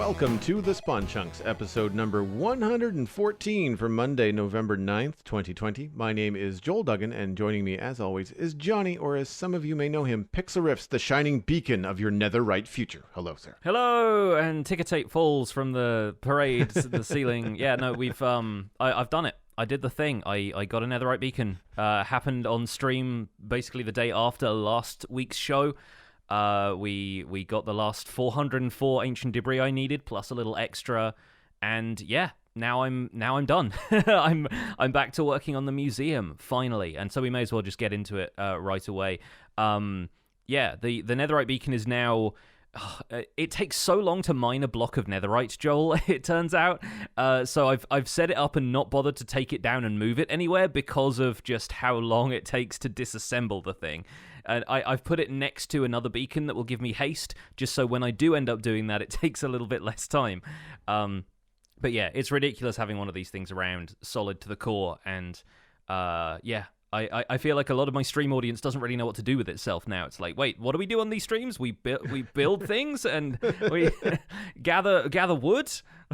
Welcome to the Spawn Chunks, episode number 114 for Monday, November 9th, 2020. My name is Joel Duggan, and joining me, as always, is Jonny, or as some of you may know him, Pixelriffs, the shining beacon of your netherite future. Hello, sir. Hello, and ticker tape falls from the parade to the ceiling. Yeah, no, I've done it. I did the thing. I got a netherite beacon. Happened on stream basically the day after last week's show. We got the last 404 ancient debris I needed, plus a little extra, and yeah, now I'm done. I'm back to working on the museum finally, and so we may as well just get into it right away. Yeah, the netherite beacon is now. It takes so long to mine a block of netherite, Joel, it turns out. So I've set it up and not bothered to take it down and move it anywhere because of just how long it takes to disassemble the thing. And I've put it next to another beacon that will give me haste, just so when I do end up doing that, it takes a little bit less time. But yeah, it's ridiculous having one of these things around, solid to the core, and yeah. I feel like a lot of my stream audience doesn't really know what to do with itself now. It's like, wait, what do we do on these streams? We build things and we gather wood.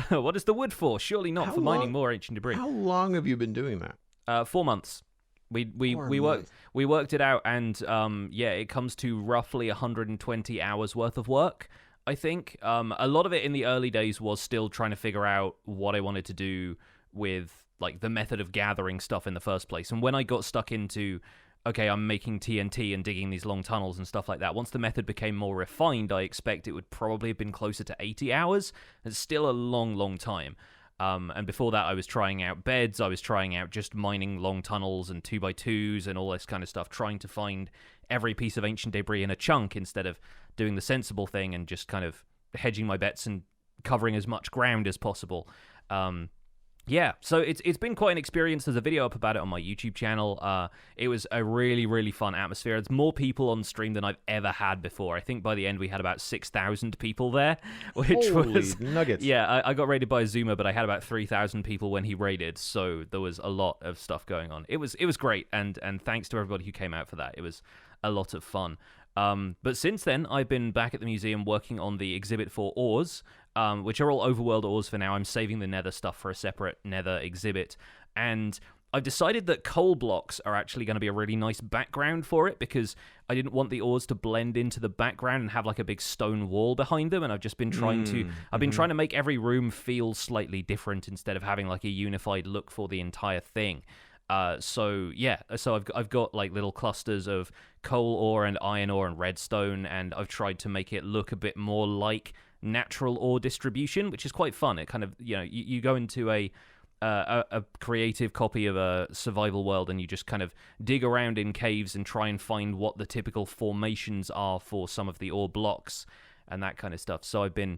What is the wood for? Surely not for mining more ancient debris. How long have you been doing that? 4 months. We worked it out, and yeah, it comes to roughly 120 hours worth of work. I think a lot of it in the early days was still trying to figure out what I wanted to do with like the method of gathering stuff in the first place. And when I got stuck into, okay, I'm making TNT and digging these long tunnels and stuff like that, once the method became more refined, I expect it would probably have been closer to 80 hours. It's still a long time. And before that, I was trying out beds. I was trying out just mining long tunnels and 2x2s and all this kind of stuff, trying to find every piece of ancient debris in a chunk instead of doing the sensible thing and just kind of hedging my bets and covering as much ground as possible. Yeah, so it's been quite an experience. There's a video up about it on my YouTube channel. It was a really fun atmosphere. There's more people on stream than I've ever had before. I think by the end we had about 6,000 people there, which Holy was nuggets. Yeah, I got raided by a Zoomer, but I had about 3,000 people when he raided, so there was a lot of stuff going on. It was great, and thanks to everybody who came out for that. It was a lot of fun. But since then, I've been back at the museum working on the exhibit for ores, which are all overworld ores for now. I'm saving the nether stuff for a separate nether exhibit. And I've decided that coal blocks are actually going to be a really nice background for it, because I didn't want the ores to blend into the background and have like a big stone wall behind them. And I've just been trying to make every room feel slightly different instead of having like a unified look for the entire thing. So I've got like little clusters of coal ore and iron ore and redstone, and I've tried to make it look a bit more like natural ore distribution, which is quite fun. It kind of, you go into a creative copy of a survival world, and you just kind of dig around in caves and try and find what the typical formations are for some of the ore blocks and that kind of stuff. So I've been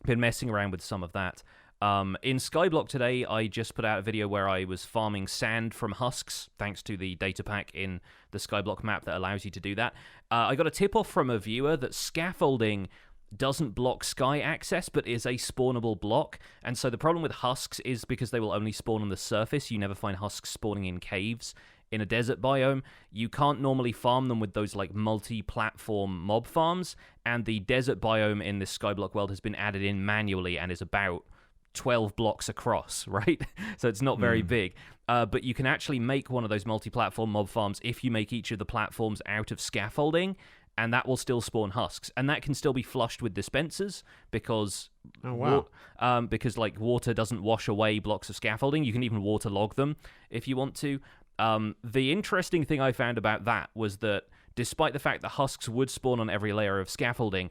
messing around with some of that. In Skyblock today, I just put out a video where I was farming sand from husks, thanks to the data pack in the Skyblock map that allows you to do that. I got a tip-off from a viewer that scaffolding doesn't block sky access, but is a spawnable block. And so the problem with husks is because they will only spawn on the surface. You never find husks spawning in caves. In a desert biome, you can't normally farm them with those like multi-platform mob farms, and the desert biome in this Skyblock world has been added in manually and is about 12 blocks across, right? So it's not very big. But you can actually make one of those multi-platform mob farms if you make each of the platforms out of scaffolding, and that will still spawn husks. And that can still be flushed with dispensers because because like water doesn't wash away blocks of scaffolding. You can even waterlog them if you want to. The interesting thing I found about that was that despite the fact that husks would spawn on every layer of scaffolding,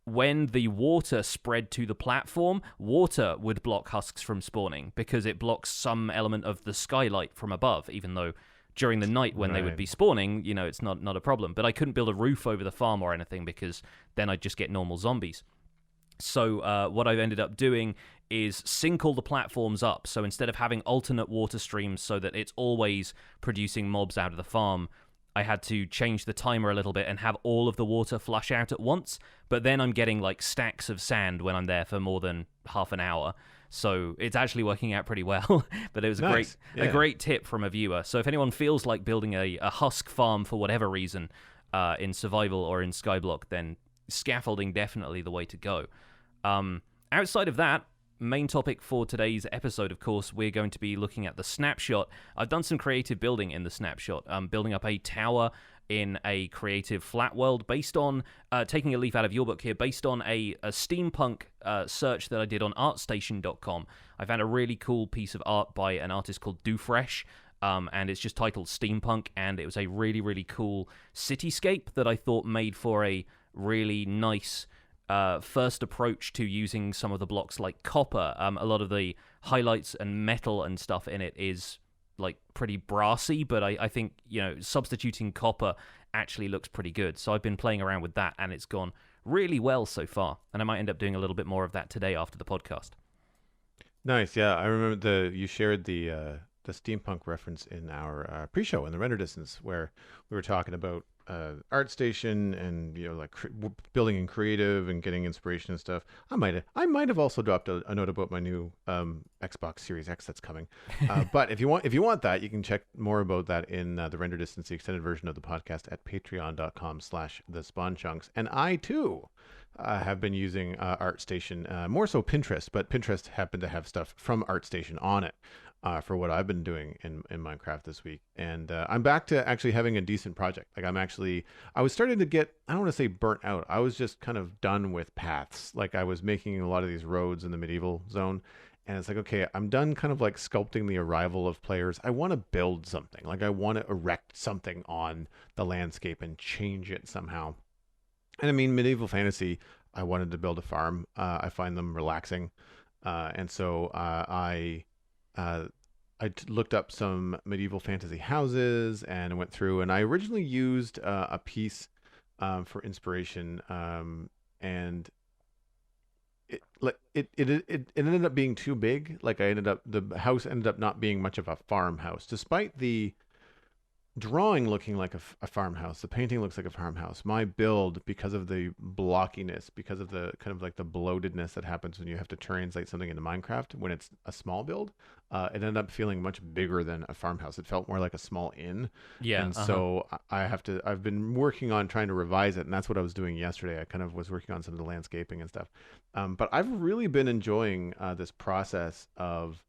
when the water spread to the platform, water would block husks from spawning because it blocks some element of the skylight from above, even though during the night when they would be spawning, it's not a problem. But I couldn't build a roof over the farm or anything because then I'd just get normal zombies. So what I've ended up doing is sync all the platforms up. So instead of having alternate water streams so that it's always producing mobs out of the farm, I had to change the timer a little bit and have all of the water flush out at once. But then I'm getting like stacks of sand when I'm there for more than half an hour. So it's actually working out pretty well. But it was a great tip from a viewer. So if anyone feels like building a husk farm for whatever reason in survival or in Skyblock, then scaffolding definitely the way to go. Outside of that, main topic for today's episode, of course, we're going to be looking at the snapshot. I've done some creative building in the snapshot. I'm building up a tower in a creative flat world based on, taking a leaf out of your book here, based on a steampunk search that I did on artstation.com. I found a really cool piece of art by an artist called Doofresh, and it's just titled Steampunk, and it was a really, really cool cityscape that I thought made for a really nice first approach to using some of the blocks like copper. A lot of the highlights and metal and stuff in it is like pretty brassy, but I think, substituting copper actually looks pretty good. So I've been playing around with that, and it's gone really well so far. And I might end up doing a little bit more of that today after the podcast. Nice. Yeah, I remember you shared the steampunk reference in our pre-show in the render distance, where we were talking about ArtStation and building in creative and getting inspiration and stuff. I might have also dropped a note about my new Xbox Series X that's coming. But if you want that, you can check more about that in the render distance, the extended version of the podcast at patreon.com/thespawnchunks. And I too have been using ArtStation, more so Pinterest, but Pinterest happened to have stuff from ArtStation on it. For what I've been doing in Minecraft this week. And I'm back to actually having a decent project. Like I was starting to get, I don't want to say burnt out. I was just kind of done with paths. Like I was making a lot of these roads in the medieval zone. And it's like, okay, I'm done kind of like sculpting the arrival of players. I want to build something. Like I want to erect something on the landscape and change it somehow. And I mean, medieval fantasy, I wanted to build a farm. I find them relaxing. And so I looked up some medieval fantasy houses and went through, and I originally used a piece for inspiration, and it ended up being too big. Like the house ended up not being much of a farmhouse, despite the drawing looking like a farmhouse. The painting looks like a farmhouse. My build, because of the blockiness, because of the kind of like the bloatedness that happens when you have to translate something into Minecraft when it's a small build, it ended up feeling much bigger than a farmhouse. It felt more like a small inn. Yeah. And so I've been working on trying to revise it, and that's what I was doing yesterday. I kind of was working on some of the landscaping and stuff. But I've really been enjoying this process of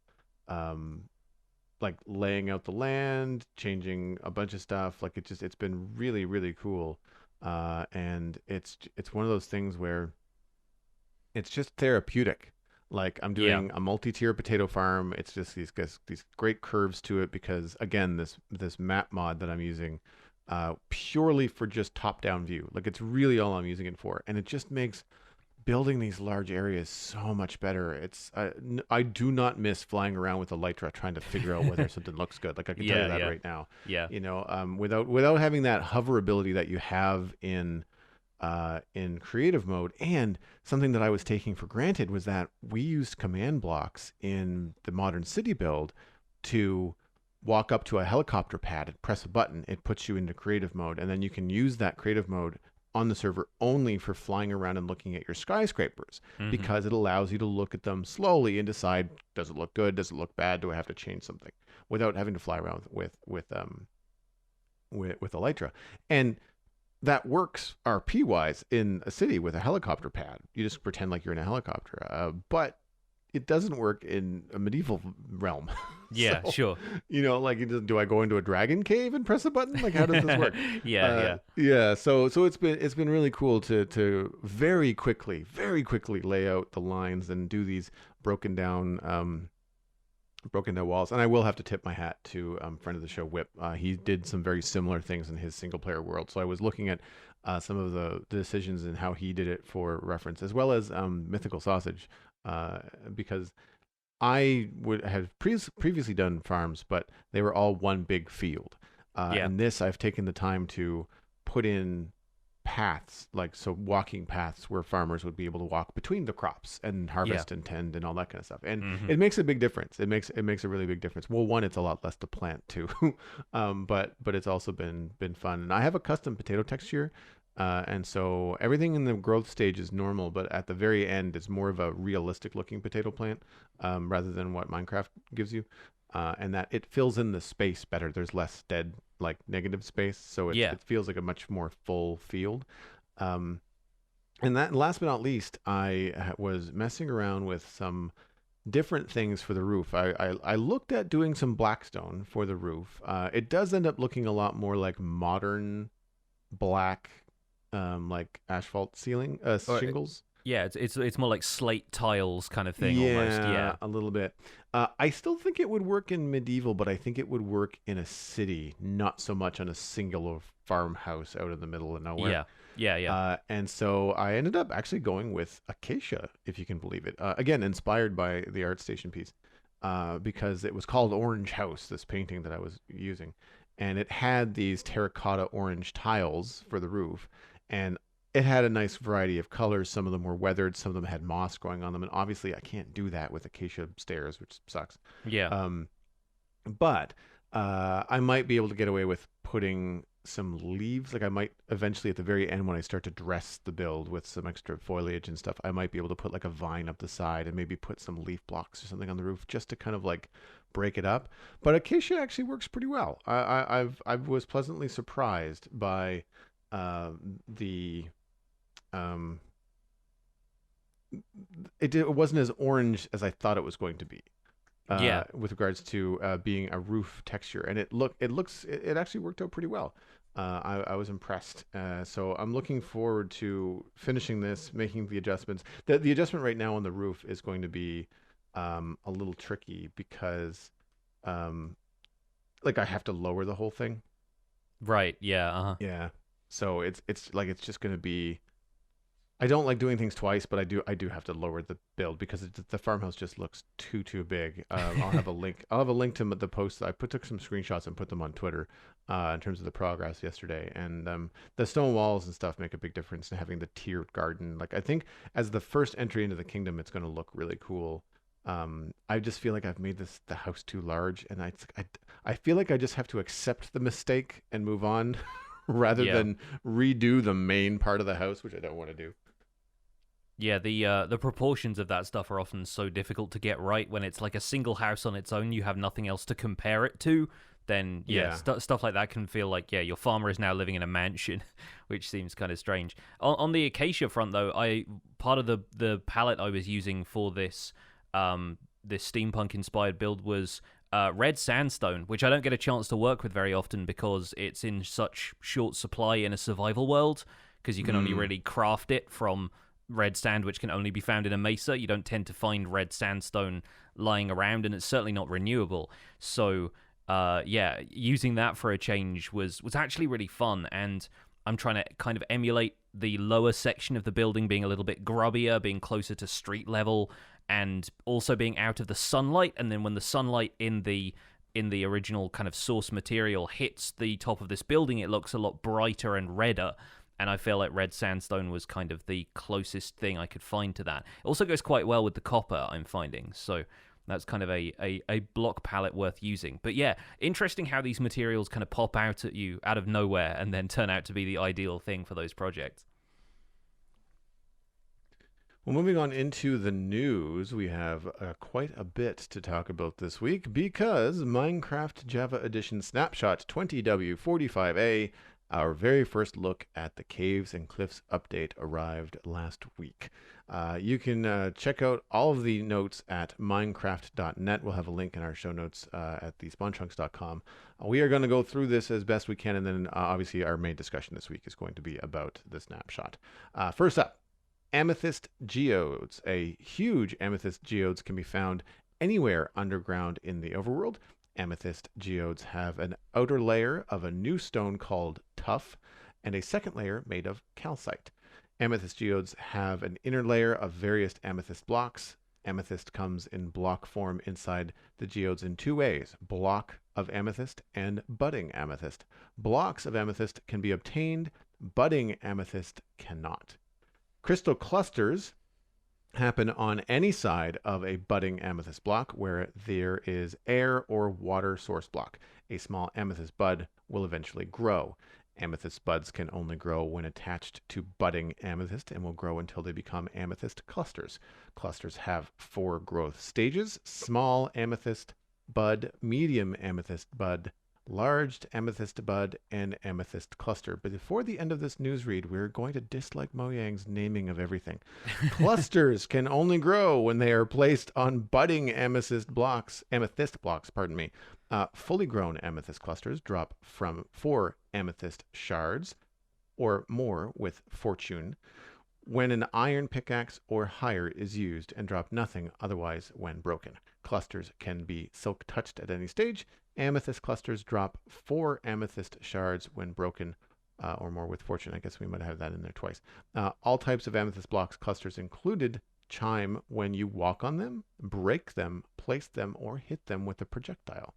like laying out the land, changing a bunch of stuff. Like it's been really, really cool. And it's one of those things where it's just therapeutic. Like I'm doing a multi-tier potato farm. It's just these great curves to it because again, this map mod that I'm using purely for just top-down view. Like it's really all I'm using it for. And it just makes building these large areas so much better. It's I do not miss flying around with Elytra trying to figure out whether something looks good. Like I can tell you that right now. Yeah. Without having that hoverability that you have in creative mode. And something that I was taking for granted was that we used command blocks in the modern city build to walk up to a helicopter pad and press a button. It puts you into creative mode, and then you can use that creative mode on the server only for flying around and looking at your skyscrapers, because it allows you to look at them slowly and decide, does it look good? Does it look bad? Do I have to change something? Without having to fly around with Elytra. And that works RP wise in a city with a helicopter pad. You just pretend like you're in a helicopter. But it doesn't work in a medieval realm. Yeah, so, sure. Do I go into a dragon cave and press a button? Like, how does this work? Yeah. So it's been really cool to very quickly lay out the lines and do these broken down walls. And I will have to tip my hat to friend of the show, Whip. He did some very similar things in his single player world. So I was looking at some of the decisions and how he did it for reference, as well as Mythical Sausage, because I would have previously done farms, but they were all one big field. And this, I've taken the time to put in paths, walking paths where farmers would be able to walk between the crops and harvest and tend and all that kind of stuff. And it makes a big difference. It makes a really big difference. Well, one, it's a lot less to plant too, but it's also been fun. And I have a custom potato texture. And so everything in the growth stage is normal, but at the very end, it's more of a realistic looking potato plant, rather than what Minecraft gives you. And that it fills in the space better. There's less dead, negative space. So it feels like a much more full field. And that, last but not least, was messing around with some different things for the roof. I looked at doing some blackstone for the roof. It does end up looking a lot more like modern black, like asphalt ceiling Or shingles. yeah, it's more like slate tiles kind of thing almost. Yeah, Yeah. a little bit. I still think it would work in medieval, but I think it would work in a city, not so much on a singular farmhouse out in the middle of nowhere. Yeah. Yeah, yeah. And so I ended up actually going with acacia, if you can believe it. Again, inspired by the ArtStation piece, because it was called Orange House, this painting that I was using. And it had these terracotta orange tiles for the roof. And it had a nice variety of colors. Some of them were weathered, some of them had moss growing on them. And obviously, I can't do that with acacia stairs, which sucks. Yeah. Um, but I might be able to get away with putting some leaves. Like I might eventually at the very end when I start to dress the build with some extra foliage and stuff, I might be able to put like a vine up the side and maybe put some leaf blocks or something on the roof just to kind of like break it up. But acacia actually works pretty well. I was pleasantly surprised by the um it wasn't as orange as I thought it was going to be Yeah. with regards to being a roof texture, and it actually worked out pretty well. I was impressed. So I'm looking forward to finishing this, making the adjustments. The adjustment right now on the roof is going to be a little tricky because um, like I have to lower the whole thing. Right. Yeah. Uh-huh. Yeah. So it's like it's just going to be. I don't like doing things twice, but I do have to lower the build because the farmhouse just looks too big. I'll have a link. I'll have a link to the post. Took some screenshots and put them on Twitter in terms of the progress yesterday. And the stone walls and stuff make a big difference in having the tiered garden. Like I think as the first entry into the kingdom, it's going to look really cool. I just feel like I've made the house too large, and I feel like I just have to accept the mistake and move on rather Yeah. than redo the main part of the house, which I don't want to do. Yeah, the proportions of that stuff are often so difficult to get right when it's like a single house on its own, you have nothing else to compare it to, then yeah, Yeah. stuff like that can feel like, yeah, your farmer is now living in a mansion, which seems kind of strange. On the acacia front though, I part of the palette I was using for this steampunk inspired build was red sandstone, which I don't get a chance to work with very often because it's in such short supply in a survival world because you can only Mm. really craft it from red sand, which can only be found in a mesa. You don't tend to find red sandstone lying around, and it's certainly not renewable. So, yeah, using that for a change was actually really fun, and I'm trying to kind of emulate the lower section of the building being a little bit grubbier, being closer to street level, and also being out of the sunlight. And then when the sunlight in the original kind of source material hits the top of this building, it looks a lot brighter and redder, and I feel like red sandstone was kind of the closest thing I could find to that. It also goes quite well with the copper, I'm finding, so that's kind of a block palette worth using. But yeah, interesting how these materials kind of pop out at you out of nowhere and then turn out to be the ideal thing for those projects. Well, moving on into the news, we have quite a bit to talk about this week because Minecraft Java Edition Snapshot 20W45A, our very first look at the Caves and Cliffs update, arrived last week. You can check out all of the notes at minecraft.net. We'll have a link in our show notes at thespawnchunks.com. We are going to go through this as best we can, and then obviously our main discussion this week is going to be about the snapshot. First up, Amethyst geodes. A huge amethyst geodes can be found anywhere underground in the overworld. Amethyst geodes have an outer layer of a new stone called tuff and a second layer made of calcite. Amethyst geodes have an inner layer of various amethyst blocks. Amethyst comes in block form inside the geodes in two ways: block of amethyst and budding amethyst. Blocks of amethyst can be obtained, budding amethyst cannot. Crystal clusters happen on any side of a budding amethyst block where there is air or water source block. A small amethyst bud will eventually grow. Amethyst buds can only grow when attached to budding amethyst and will grow until they become amethyst clusters. Clusters have 4 growth stages: small amethyst bud, medium amethyst bud, large amethyst bud, and amethyst cluster. But before the end of this news read, we're going to dislike Mojang's naming of everything. Clusters can only grow when they are placed on budding amethyst blocks, pardon me. Fully grown amethyst clusters drop from 4 amethyst shards or more with fortune when an iron pickaxe or higher is used, and drop nothing otherwise when broken. Clusters can be silk touched at any stage. Amethyst clusters drop 4 amethyst shards when broken or more with fortune. I guess we might have that in there twice. All types of amethyst blocks clusters included chime when you walk on them, break them, place them, or hit them with a projectile.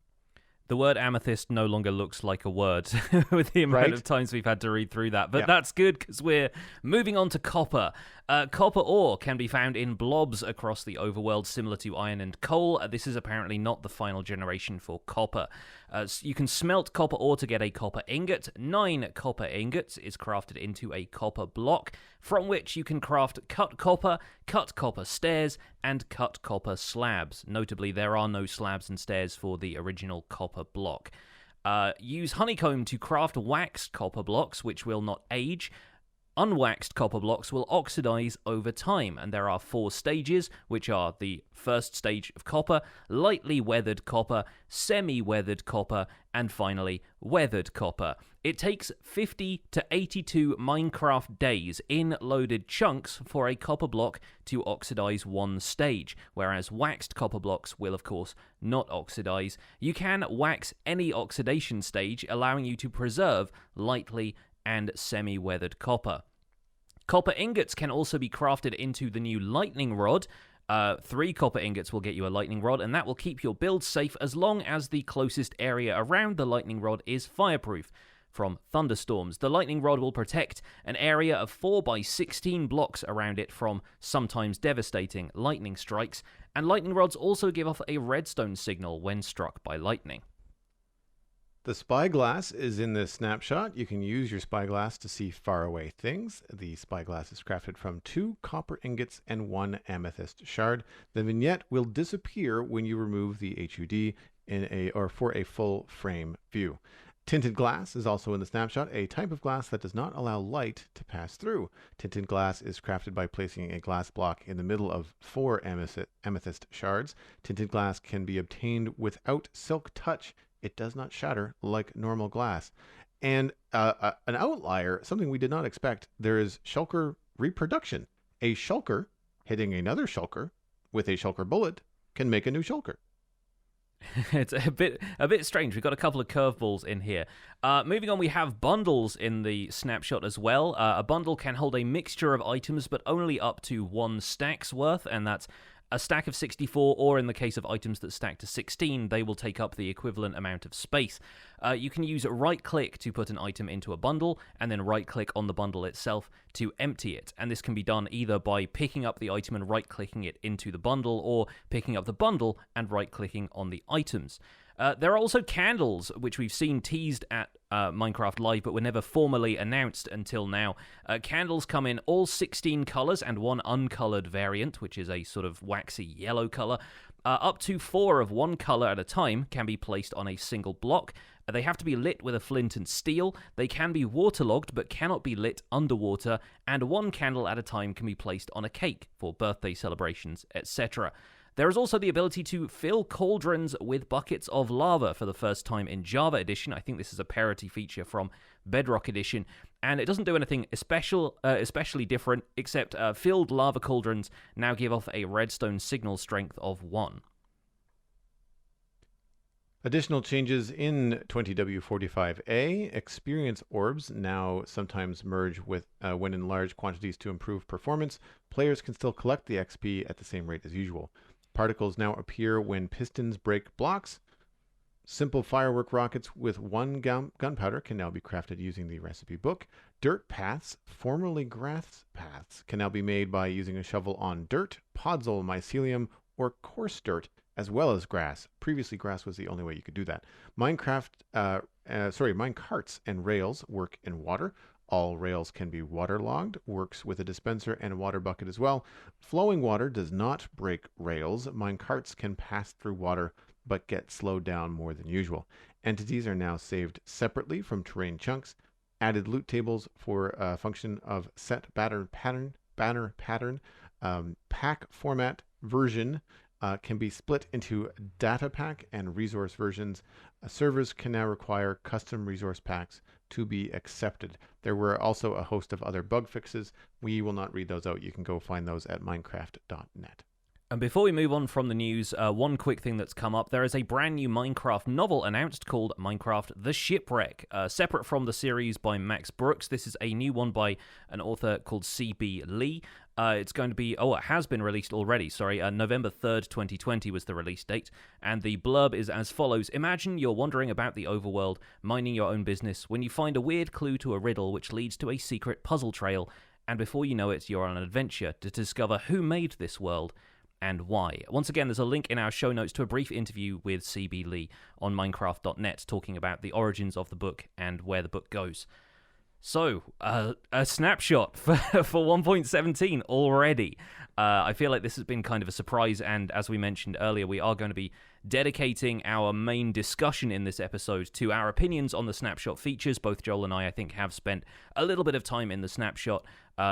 The word amethyst no longer looks like a word with the amount of times we've had to read through that. But that's good because we're moving on to copper. Copper ore can be found in blobs across the overworld, similar to iron and coal. This is apparently not the final generation for copper. So you can smelt copper ore to get a copper ingot. 9 copper ingots is crafted into a copper block, from which you can craft cut copper stairs, and cut copper slabs. Notably, there are no slabs and stairs for the original copper block. Use honeycomb to craft waxed copper blocks, which will not age. Unwaxed copper blocks will oxidize over time, and there are 4 stages, which are the first stage of copper, lightly weathered copper, semi-weathered copper, and finally, weathered copper. It takes 50 to 82 Minecraft days in loaded chunks for a copper block to oxidize one stage, whereas waxed copper blocks will, of course, not oxidize. You can wax any oxidation stage, allowing you to preserve lightly and semi-weathered copper. Copper ingots can also be crafted into the new lightning rod. 3 copper ingots will get you a lightning rod, and that will keep your build safe as long as the closest area around the lightning rod is fireproof from thunderstorms. The lightning rod will protect an area of 4 by 16 blocks around it from sometimes devastating lightning strikes, and lightning rods also give off a redstone signal when struck by lightning. The Spyglass is in this snapshot. You can use your Spyglass to see faraway things. The Spyglass is crafted from 2 copper ingots and 1 amethyst shard. The vignette will disappear when you remove the HUD for a full frame view. Tinted glass is also in the snapshot, a type of glass that does not allow light to pass through. Tinted glass is crafted by placing a glass block in the middle of 4 amethyst shards. Tinted glass can be obtained without silk touch. It does not shatter like normal glass. And an outlier, something we did not expect, there is shulker reproduction. A shulker hitting another shulker with a shulker bullet can make a new shulker. It's a bit strange. We've got a couple of curveballs in here. Moving on, we have bundles in the snapshot as well. A bundle can hold a mixture of items, but only up to 1 stack's worth, and that's a stack of 64, or in the case of items that stack to 16, they will take up the equivalent amount of space. You can use right-click to put an item into a bundle, and then right-click on the bundle itself to empty it. And this can be done either by picking up the item and right-clicking it into the bundle, or picking up the bundle and right-clicking on the items. There are also candles, which we've seen teased at Minecraft Live, but were never formally announced until now. Candles come in all 16 colors and 1 uncolored variant, which is a sort of waxy yellow color. Up to 4 of 1 color at a time can be placed on a single block. They have to be lit with a flint and steel. They can be waterlogged, but cannot be lit underwater. And 1 candle at a time can be placed on a cake for birthday celebrations, etc. There is also the ability to fill cauldrons with buckets of lava for the first time in Java Edition. I think this is a parity feature from Bedrock Edition, and it doesn't do anything especially different, except filled lava cauldrons now give off a redstone signal strength of 1. Additional changes in 20W45A. Experience orbs now sometimes merge with when in large quantities to improve performance. Players can still collect the XP at the same rate as usual. Particles now appear when pistons break blocks. Simple firework rockets with 1 gunpowder can now be crafted using the recipe book. Dirt paths, formerly grass paths, can now be made by using a shovel on dirt, podzol, mycelium, or coarse dirt, as well as grass. Previously, grass was the only way you could do that. Minecarts and rails work in water. All rails can be waterlogged, works with a dispenser and a water bucket as well. Flowing water does not break rails. Minecarts can pass through water but get slowed down more than usual. Entities are now saved separately from terrain chunks. Added loot tables for a function of set banner pattern. Pack format version can be split into data pack and resource versions. Servers can now require custom resource packs to be accepted. There were also a host of other bug fixes. We will not read those out. You can go find those at minecraft.net. And before we move on from the news, one quick thing that's come up. There is a brand new Minecraft novel announced called Minecraft The Shipwreck. Separate from the series by Max Brooks, this is a new one by an author called C.B. Lee. It's going to be, it has been released already, sorry. November 3rd, 2020 was the release date. And the blurb is as follows. Imagine you're wandering about the overworld, minding your own business, when you find a weird clue to a riddle which leads to a secret puzzle trail. And before you know it, you're on an adventure to discover who made this world and why. Once again, there's a link in our show notes to a brief interview with C.B. Lee on Minecraft.net talking about the origins of the book and where the book goes. So, a snapshot for 1.17 already. I feel like this has been kind of a surprise, and as we mentioned earlier, we are going to be dedicating our main discussion in this episode to our opinions on the snapshot features. Both Joel and I think, have spent a little bit of time in the snapshot,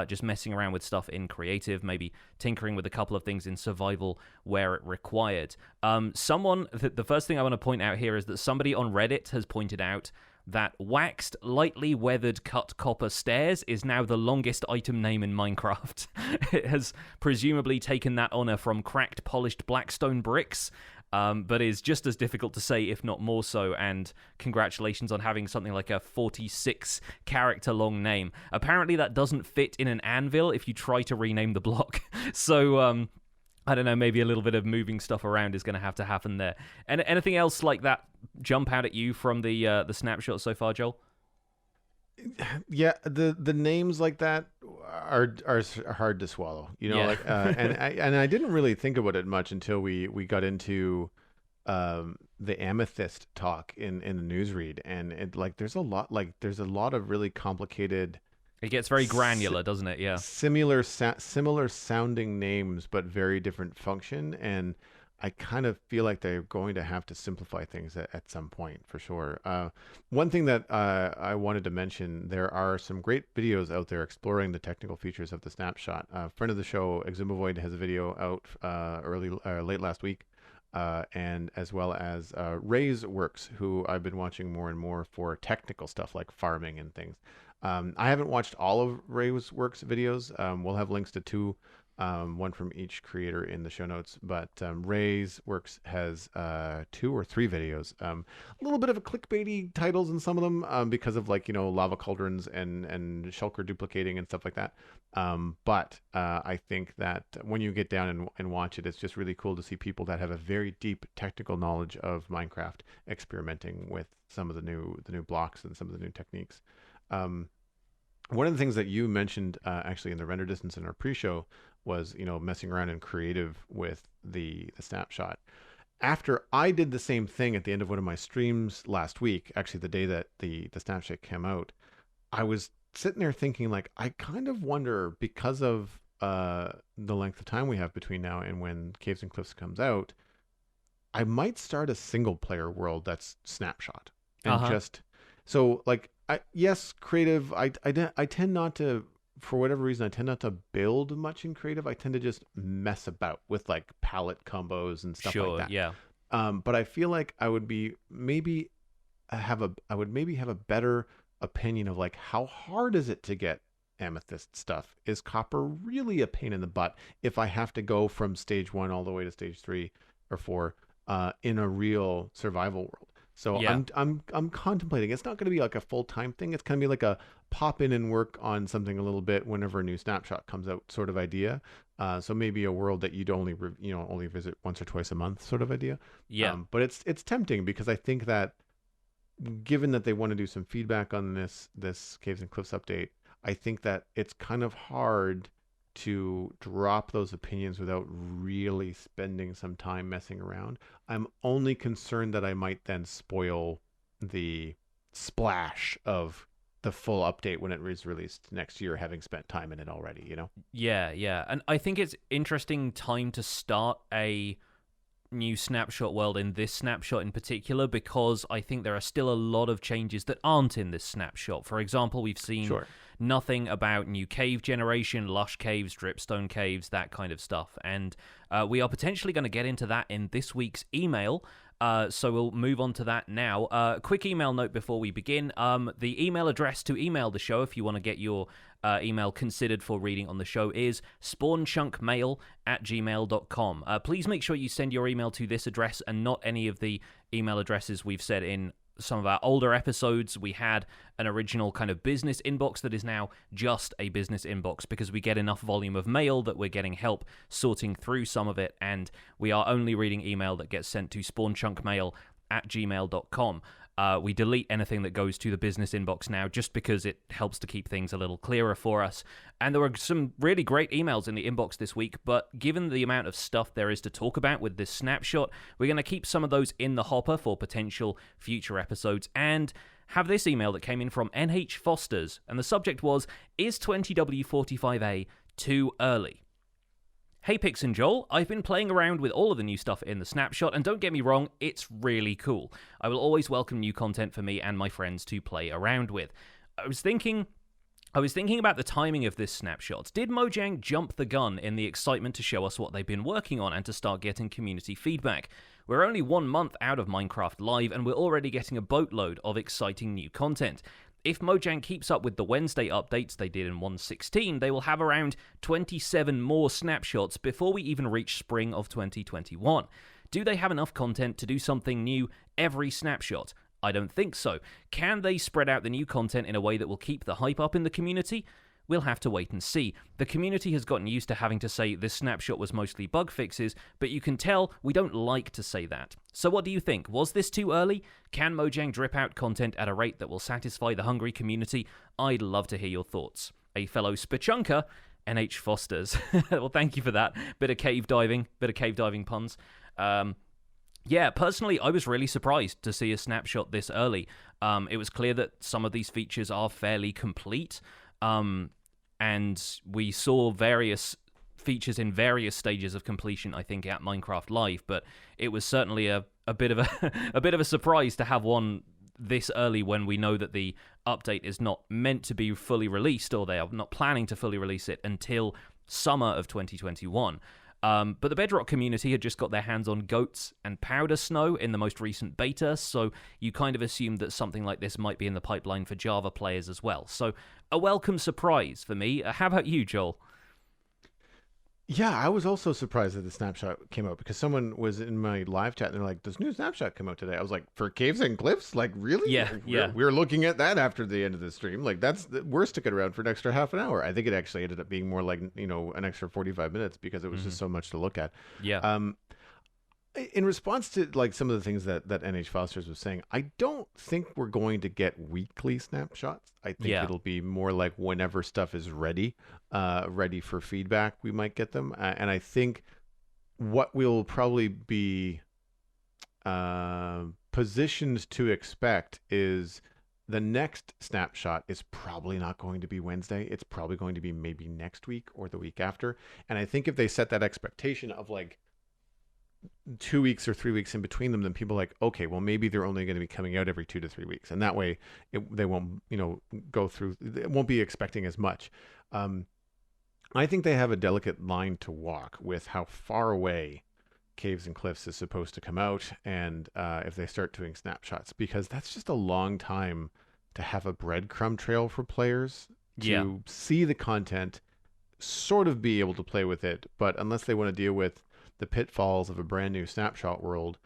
just messing around with stuff in creative, maybe tinkering with a couple of things in survival where it required. The first thing I want to point out here is that somebody on Reddit has pointed out that waxed, lightly weathered cut copper stairs is now the longest item name in Minecraft. It has presumably taken that honor from cracked, polished blackstone bricks, but is just as difficult to say, if not more so, and congratulations on having something like a 46-character long name. Apparently that doesn't fit in an anvil if you try to rename the block. So, I don't know, maybe a little bit of moving stuff around is going to have to happen there. And anything else like that jump out at you from the snapshot so far, Joel? Yeah, the names like that are hard to swallow. You know, Yeah. and I didn't really think about it much until we got into the Amethyst talk in the newsread, and there's a lot of really complicated. It gets very granular, doesn't it? Yeah. Similar sounding names, but very different function. And I kind of feel like they're going to have to simplify things at some point, for sure. One thing that I wanted to mention, there are some great videos out there exploring the technical features of the snapshot. A friend of the show, Exumavoid, has a video out late last week. And as well as Ray's Works, who I've been watching more and more for technical stuff like farming and things. I haven't watched all of Ray's Works videos. We'll have links to two, one from each creator in the show notes. But Ray's Works has 2 or 3 videos. A little bit of a clickbaity titles in some of them because of lava cauldrons and shulker duplicating and stuff like that. But I think that when you get down and watch it, it's just really cool to see people that have a very deep technical knowledge of Minecraft experimenting with some of the new blocks and some of the new techniques. One of the things that you mentioned actually in the render distance in our pre-show was messing around in creative with the snapshot. After I did the same thing at the end of one of my streams last week, actually the day that the snapshot came out, I was sitting there thinking, I kind of wonder, because of the length of time we have between now and when Caves and Cliffs comes out, I might start a single player world that's snapshot and just so yes, creative. I tend not to, for whatever reason, I tend not to build much in creative. I tend to just mess about with palette combos and stuff like that. Yeah. But I feel like I would maybe have a better opinion of how hard is it to get amethyst stuff? Is copper really a pain in the butt if I have to go from stage 1 all the way to stage 3 or 4 in a real survival world? So yeah. I'm contemplating. It's not going to be a full-time thing. It's going to be a pop in and work on something a little bit whenever a new snapshot comes out sort of idea. So maybe a world that you'd only visit once or twice a month sort of idea. Yeah. But it's tempting because I think that given that they want to do some feedback on this Caves and Cliffs update, I think that it's kind of hard to drop those opinions without really spending some time messing around. I'm only concerned that I might then spoil the splash of the full update when it is released next year, having spent time in it already, Yeah. And I think it's interesting time to start a new snapshot world in this snapshot in particular, because I think there are still a lot of changes that aren't in this snapshot. For example, we've seen nothing about new cave generation, lush caves, dripstone caves, that kind of stuff. And we are potentially going to get into that in this week's email. So we'll move on to that now. Quick email note before we begin. The email address to email the show, if you want to get your email considered for reading on the show, is spawnchunkmail@gmail.com. Please make sure you send your email to this address and not any of the email addresses we've said in some of our older episodes. We had an original kind of business inbox that is now just a business inbox because we get enough volume of mail that we're getting help sorting through some of it, and we are only reading email that gets sent to spawnchunkmail@gmail.com. We delete anything that goes to the business inbox now just because it helps to keep things a little clearer for us. And there were some really great emails in the inbox this week, but given the amount of stuff there is to talk about with this snapshot, we're going to keep some of those in the hopper for potential future episodes and have this email that came in from NH Fosters, and the subject was, is 20W45A too early? Hey Pix and Joel, I've been playing around with all of the new stuff in the snapshot, and don't get me wrong, it's really cool. I will always welcome new content for me and my friends to play around with. I was thinking about the timing of this snapshot. Did Mojang jump the gun in the excitement to show us what they've been working on and to start getting community feedback? We're only 1 month out of Minecraft Live, and we're already getting a boatload of exciting new content. If Mojang keeps up with the Wednesday updates they did in 1.16, they will have around 27 more snapshots before we even reach spring of 2021. Do they have enough content to do something new every snapshot? I don't think so. Can they spread out the new content in a way that will keep the hype up in the community? We'll have to wait and see. The community has gotten used to having to say this snapshot was mostly bug fixes, but you can tell we don't like to say that. So what do you think? Was this too early? Can Mojang drip out content at a rate that will satisfy the hungry community? I'd love to hear your thoughts. A fellow Spachunker, NH Fosters. Well, thank you for that. Bit of cave diving puns. Yeah, personally, I was really surprised to see a snapshot this early. It was clear that some of these features are fairly complete. And we saw various features in various stages of completion, I think, at Minecraft Live, but it was certainly a bit of a bit of a surprise to have one this early when we know that the update is not meant to be fully released, or they are not planning to fully release it until summer of 2021. But the Bedrock community had just got their hands on goats and powder snow in the most recent beta, so you kind of assumed that something like this might be in the pipeline for Java players as well. So a welcome surprise for me. How about you, Joel? Yeah, I was also surprised that the snapshot came out because someone was in my live chat and they're like, "Does new snapshot come out today?" I was like, "For caves and cliffs? Like, really? Yeah, We're looking at that after the end of the stream. Like, we're sticking around for an extra half an hour." I think it actually ended up being more like, an extra 45 minutes because it was just so much to look at. Yeah. In response to like some of the things that NH Fosters was saying, I don't think we're going to get weekly snapshots. I think it'll be more like whenever stuff is ready for feedback, we might get them. And I think what we'll probably be positioned to expect is the next snapshot is probably not going to be Wednesday. It's probably going to be maybe next week or the week after. And I think if they set that expectation of like 2 weeks or 3 weeks in between them, then people are like, okay, well, maybe they're only going to be coming out every 2 to 3 weeks. And that way they won't, go through, it won't be expecting as much. I think they have a delicate line to walk with how far away Caves and Cliffs is supposed to come out. And if they start doing snapshots, because that's just a long time to have a breadcrumb trail for players to see the content, sort of be able to play with it. But unless they want to deal with the pitfalls of a brand new snapshot world,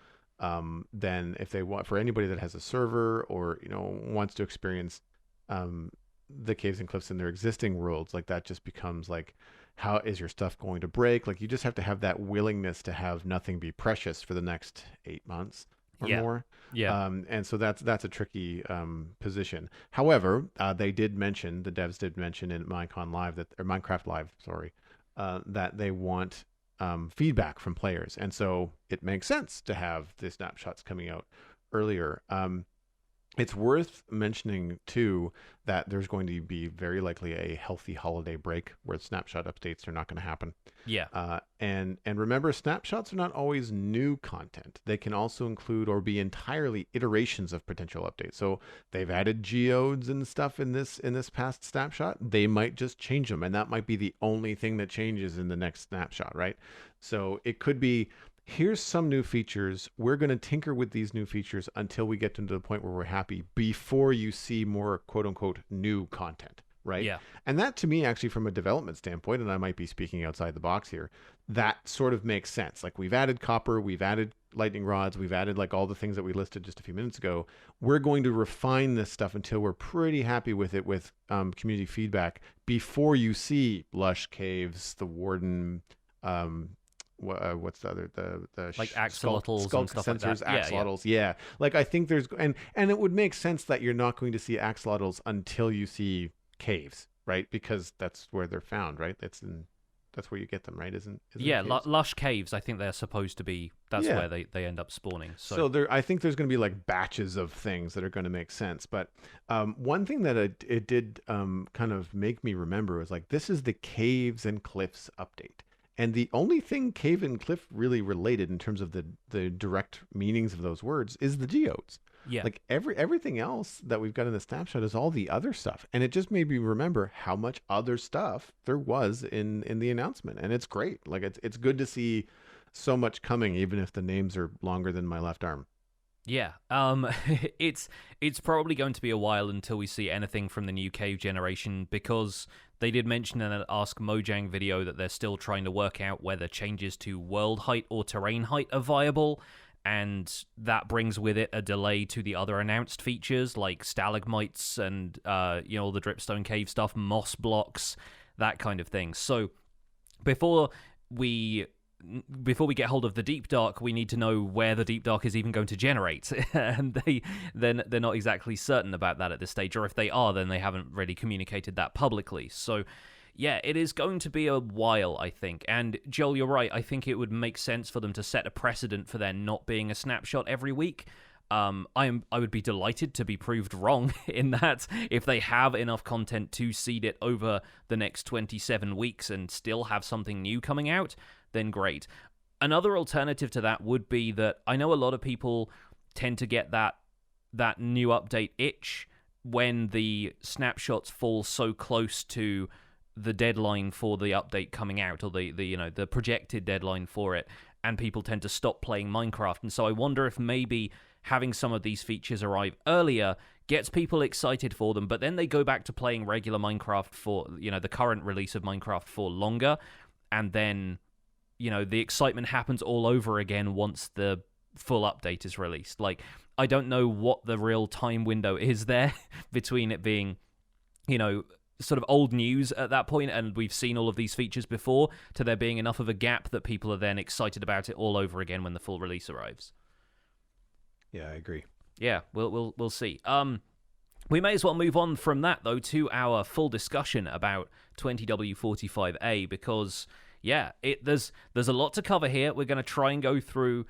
then if they want, for anybody that has a server or wants to experience the Caves and Cliffs in their existing worlds, like that just becomes like, how is your stuff going to break? Like you just have to have that willingness to have nothing be precious for the next 8 months or more. And so that's a tricky position. However, the devs did mention in Minecraft Live, that they want feedback from players, and so it makes sense to have the snapshots coming out earlier. It's worth mentioning too that there's going to be very likely a healthy holiday break where snapshot updates are not going to happen. Yeah. And remember, snapshots are not always new content. They can also include or be entirely iterations of potential updates. So they've added geodes and stuff in this past snapshot. They might just change them, and that might be the only thing that changes in the next snapshot, right? So it could be, here's some new features. We're going to tinker with these new features until we get to the point where we're happy before you see more quote unquote new content, right? Yeah. And that to me, actually, from a development standpoint, and I might be speaking outside the box here, that sort of makes sense. Like we've added copper, we've added lightning rods, we've added like all the things that we listed just a few minutes ago. We're going to refine this stuff until we're pretty happy with it with community feedback before you see lush caves, the warden, what's the other the Like skull axolotls and stuff sensors, like that. axolotls, yeah. Like I think there's and it would make sense that you're not going to see axolotls until you see caves, right? Because that's where they're found, right? That's where you get them, right? Isn't Yeah, caves? lush caves. I think they're supposed to be. That's Yeah. where they end up spawning. So there, I think there's going to be like batches of things that are going to make sense. But one thing that it did kind of make me remember was like this is the caves and cliffs update. And the only thing cave and cliff really related in terms of the direct meanings of those words is the geodes. yeah, Like everything else that we've got in the snapshot is all the other stuff. And it just made me remember how much other stuff there was in the announcement. And it's great. Like it's good to see so much coming, even if the names are longer than my left arm. yeah. It's probably going to be a while until we see anything from the new cave generation because they did mention in an Ask Mojang video that they're still trying to work out whether changes to world height or terrain height are viable, and that brings with it a delay to the other announced features like stalagmites and all the dripstone cave stuff, moss blocks, that kind of thing. So before we get hold of the deep dark, we need to know where the deep dark is even going to generate, and they're not exactly certain about that at this stage, or if they are, then they haven't really communicated that publicly. So yeah, it is going to be a while, I think. And Joel, you're right. I think it would make sense for them to set a precedent for there not being a snapshot every week. I would be delighted to be proved wrong in that if they have enough content to seed it over the next 27 weeks and still have something new coming out, then great. Another alternative to that would be that I know a lot of people tend to get that new update itch when the snapshots fall so close to the deadline for the update coming out, or the projected deadline for it, and people tend to stop playing Minecraft. And so I wonder if maybe having some of these features arrive earlier gets people excited for them, but then they go back to playing regular Minecraft for the current release of Minecraft for longer, and then the excitement happens all over again once the full update is released. Like, I don't know what the real time window is there between it being sort of old news at that point and we've seen all of these features before, to there being enough of a gap that people are then excited about it all over again when the full release arrives. Yeah, I agree. Yeah, we'll see. We may as well move on from that though to our full discussion about 20W45A, because yeah, there's a lot to cover here. We're going to try and go through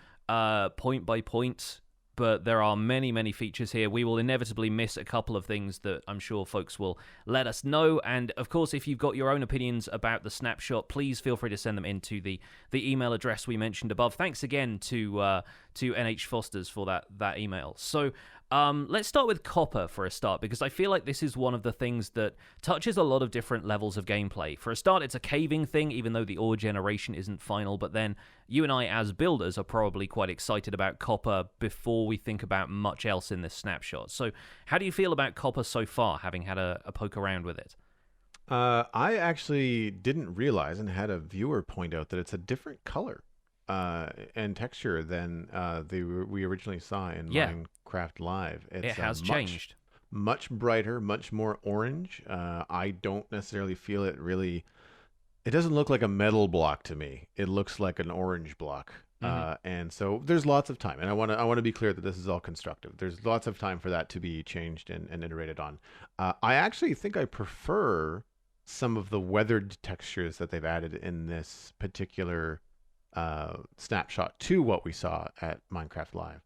point by point, but there are many, many features here. We will inevitably miss a couple of things that I'm sure folks will let us know. And of course, if you've got your own opinions about the snapshot, please feel free to send them into the email address we mentioned above. Thanks again to NH Fosters for that email. So let's start with copper for a start, because I feel like this is one of the things that touches a lot of different levels of gameplay. For a start, it's a caving thing, even though the ore generation isn't final, but then you and I as builders are probably quite excited about copper before we think about much else in this snapshot. So how do you feel about copper so far, having had a poke around with it? I actually didn't realize and had a viewer point out that it's a different color and texture than we originally saw in Minecraft Live. It has changed. Much brighter, much more orange. I don't necessarily feel it really. It doesn't look like a metal block to me. It looks like an orange block. And so there's lots of time, and I want to be clear that this is all constructive. There's lots of time for that to be changed and iterated on. I actually think I prefer some of the weathered textures that they've added in this particular snapshot to what we saw at Minecraft Live.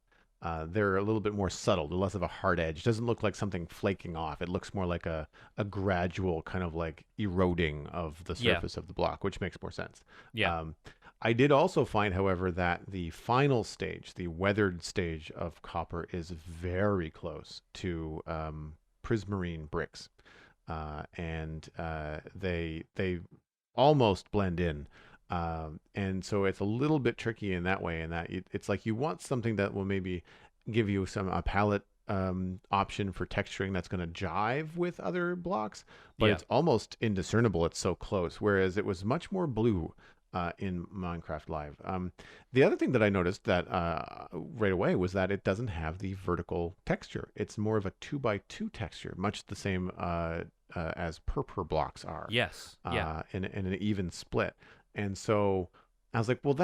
they're a little bit more subtle. They're less of a hard edge. It doesn't look like something flaking off. It looks more like a gradual kind of like eroding of the Yeah. surface of the block, which makes more sense. Yeah. Um, I did also find, however, that the final stage, the weathered stage of copper, is very close to prismarine bricks, and they almost blend in. And so it's a little bit tricky in that way, in that it's like you want something that will maybe give you a palette option for texturing that's going to jive with other blocks, but Yeah. it's almost indiscernible. It's so close, whereas it was much more blue in Minecraft Live. The other thing that I noticed that right away was that it doesn't have the vertical texture. It's more of a 2x2 texture, much the same as purpur blocks are, Yes. Yeah. in an even split. And so I was like, well,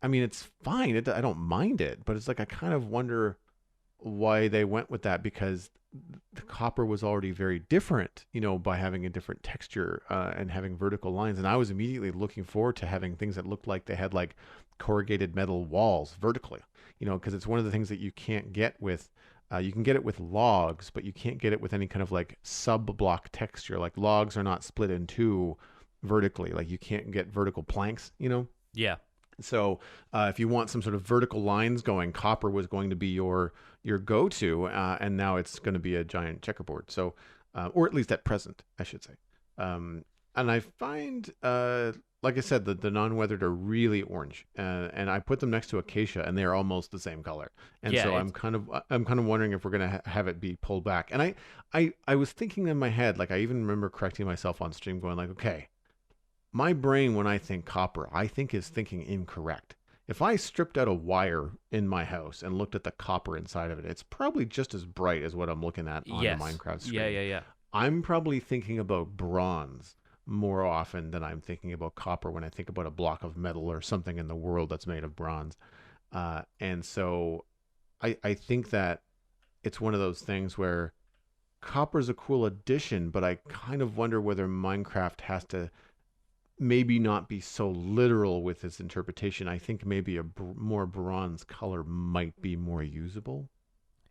I mean, it's fine. I don't mind it, but it's like I kind of wonder why they went with that, because the copper was already very different, by having a different texture and having vertical lines. And I was immediately looking forward to having things that looked like they had like corrugated metal walls vertically, because it's one of the things that you can't get with. You can get it with logs, but you can't get it with any kind of like sub block texture. Like logs are not split in two vertically. Like you can't get vertical planks. Yeah. So if you want some sort of vertical lines going, copper was going to be your go-to, and now it's going to be a giant checkerboard. So, or at least at present, I should say. And I find, like I said, the non-weathered are really orange, and I put them next to acacia, and they're almost the same color. And Yeah. so I'm kind of wondering if we're going to have it be pulled back. And I was thinking in my head, like I even remember correcting myself on stream, going like, okay, my brain, when I think copper, I think is thinking incorrect. If I stripped out a wire in my house and looked at the copper inside of it, it's probably just as bright as what I'm looking at on Yes. the Minecraft screen. Yeah. Yeah. Yeah. I'm probably thinking about bronze more often than I'm thinking about copper when I think about a block of metal or something in the world that's made of bronze. And so I think that it's one of those things where copper's a cool addition, but I kind of wonder whether Minecraft has to maybe not be so literal with its interpretation. I think maybe a more bronze color might be more usable.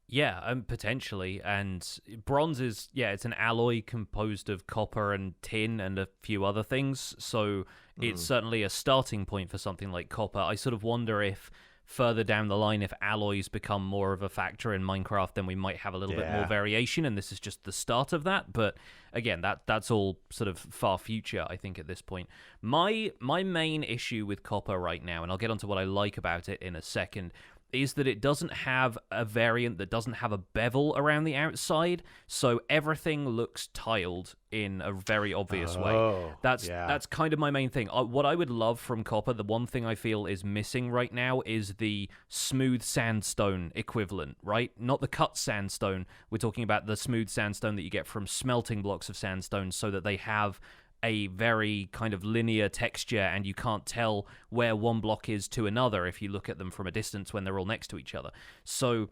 Yeah, potentially. And bronze is, yeah, it's an alloy composed of copper and tin and a few other things. So it's certainly a starting point for something like copper. I sort of wonder if further down the line, if alloys become more of a factor in Minecraft, then we might have a little bit more variation, and this is just the start of that. But again, that's all sort of far future, I think, at this point. My main issue with copper right now, and I'll get onto what I like about it in a second, is that it doesn't have a variant that doesn't have a bevel around the outside, so everything looks tiled in a very obvious way. That's kind of my main thing. What I would love from copper, the one thing I feel is missing right now, is the smooth sandstone equivalent, right? Not the cut sandstone. We're talking about the smooth sandstone that you get from smelting blocks of sandstone, so that they have a very kind of linear texture, and you can't tell where one block is to another if you look at them from a distance when they're all next to each other. So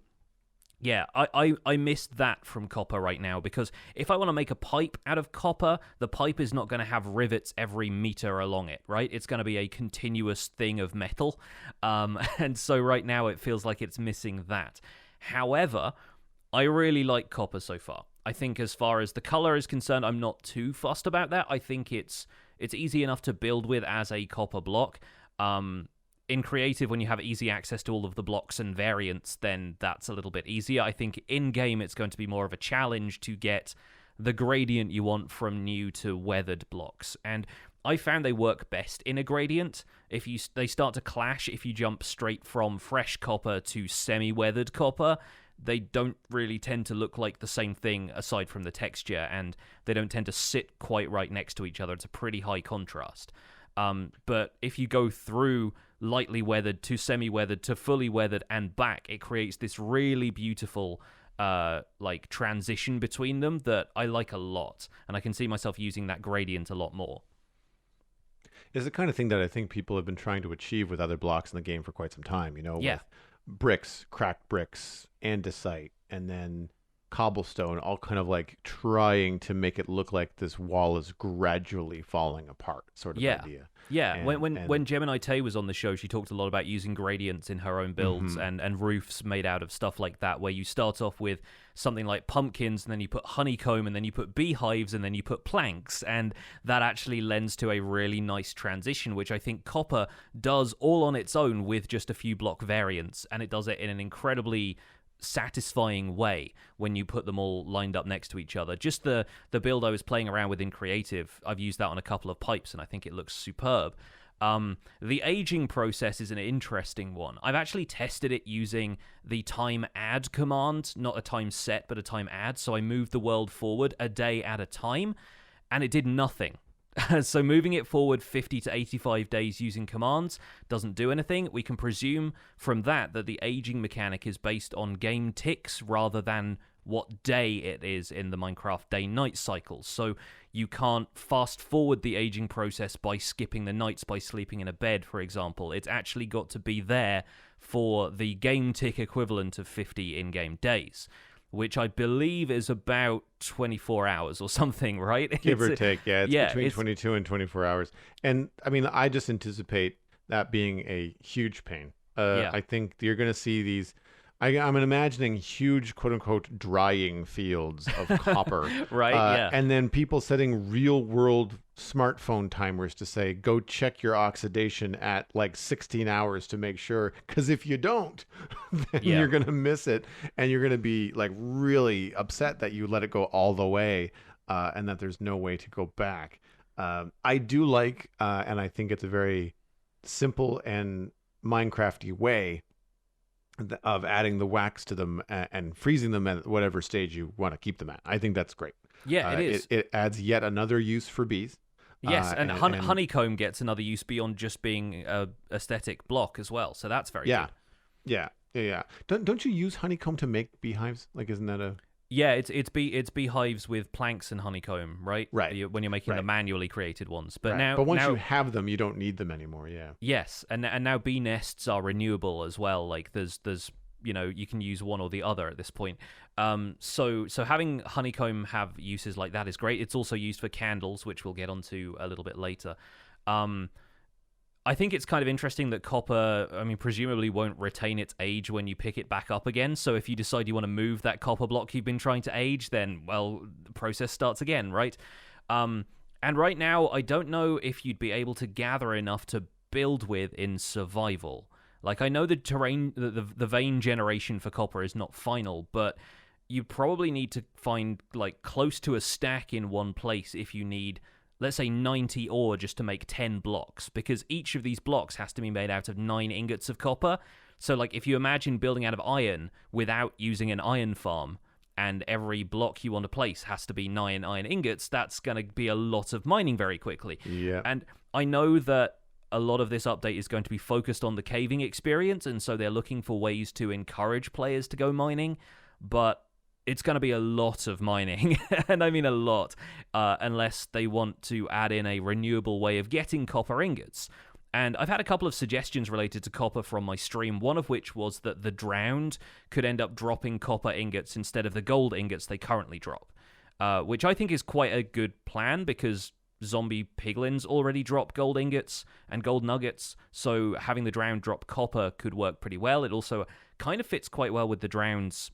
yeah, I miss that from copper right now, because if I want to make a pipe out of copper, the pipe is not going to have rivets every meter along it, right? It's going to be a continuous thing of metal. And so right now it feels like it's missing that. However, I really like copper so far. I think as far as the color is concerned, I'm not too fussed about that. I think it's easy enough to build with as a copper block. In creative, when you have easy access to all of the blocks and variants, then that's a little bit easier. I think in-game it's going to be more of a challenge to get the gradient you want from new to weathered blocks. And I found they work best in a gradient. They start to clash if you jump straight from fresh copper to semi-weathered copper. They don't really tend to look like the same thing aside from the texture, and they don't tend to sit quite right next to each other. It's a pretty high contrast. But if you go through lightly weathered to semi-weathered to fully weathered and back, it creates this really beautiful like transition between them that I like a lot, and I can see myself using that gradient a lot more. It's the kind of thing that I think people have been trying to achieve with other blocks in the game for quite some time, with bricks, cracked bricks, andesite, and then cobblestone, all kind of like trying to make it look like this wall is gradually falling apart, sort of idea. Yeah, And when Gemini Tay was on the show, she talked a lot about using gradients in her own builds and roofs made out of stuff like that, where you start off with something like pumpkins, and then you put honeycomb, and then you put beehives, and then you put planks, and that actually lends to a really nice transition, which I think Copper does all on its own with just a few block variants, and it does it in an incredibly satisfying way when you put them all lined up next to each other. Just the build I was playing around with in creative, I've used that on a couple of pipes and I think it looks superb. The aging process is an interesting one. I've actually tested it using the time add command, not a time set but a time add, so I moved the world forward a day at a time and it did nothing. So moving it forward 50 to 85 days using commands doesn't do anything. We can presume from that the aging mechanic is based on game ticks rather than what day it is in the Minecraft day-night cycle. So you can't fast forward the aging process by skipping the nights by sleeping in a bed, for example. It's actually got to be there for the game tick equivalent of 50 in-game days, which I believe is about 24 hours or something, right? Give or take, it's between 22 and 24 hours. And, I mean, I just anticipate that being a huge pain. I think you're going to see these... I'm imagining huge, quote-unquote, drying fields of copper. Right, And then people setting real-world smartphone timers to say, go check your oxidation at like 16 hours to make sure. Because if you don't, then you're going to miss it. And you're going to be like really upset that you let it go all the way and that there's no way to go back. I do like, and I think it's a very simple and Minecrafty way of adding the wax to them and freezing them at whatever stage you want to keep them at. I think that's great. Yeah, it is. It adds yet another use for bees. Yes, and honeycomb gets another use beyond just being a aesthetic block as well. So that's very good. Yeah. Don't you use honeycomb to make beehives? Like, isn't that a... Yeah, it's beehives with planks and honeycomb, right? Right. When you're making the manually created ones. But but once you have them, you don't need them anymore. Yeah. Yes, and now bee nests are renewable as well. Like there's you can use one or the other at this point. So having honeycomb have uses like that is great. It's also used for candles, which we'll get onto a little bit later. I think it's kind of interesting that copper, I mean, presumably won't retain its age when you pick it back up again. So if you decide you want to move that copper block you've been trying to age, then, well, the process starts again, right? And right now, I don't know if you'd be able to gather enough to build with in survival. Like, I know the terrain, the vein generation for copper is not final, but you probably need to find, like, close to a stack in one place if you need... let's say 90 ore just to make 10 blocks, because each of these blocks has to be made out of 9 ingots of copper. So, like, if you imagine building out of iron without using an iron farm, and every block you want to place has to be 9 iron ingots, that's going to be a lot of mining very quickly. Yeah. And I know that a lot of this update is going to be focused on the caving experience, and so they're looking for ways to encourage players to go mining, but... it's going to be a lot of mining, and I mean a lot, unless they want to add in a renewable way of getting copper ingots. And I've had a couple of suggestions related to copper from my stream, one of which was that the drowned could end up dropping copper ingots instead of the gold ingots they currently drop, which I think is quite a good plan, because zombie piglins already drop gold ingots and gold nuggets, so having the drowned drop copper could work pretty well. It also kind of fits quite well with the drowned's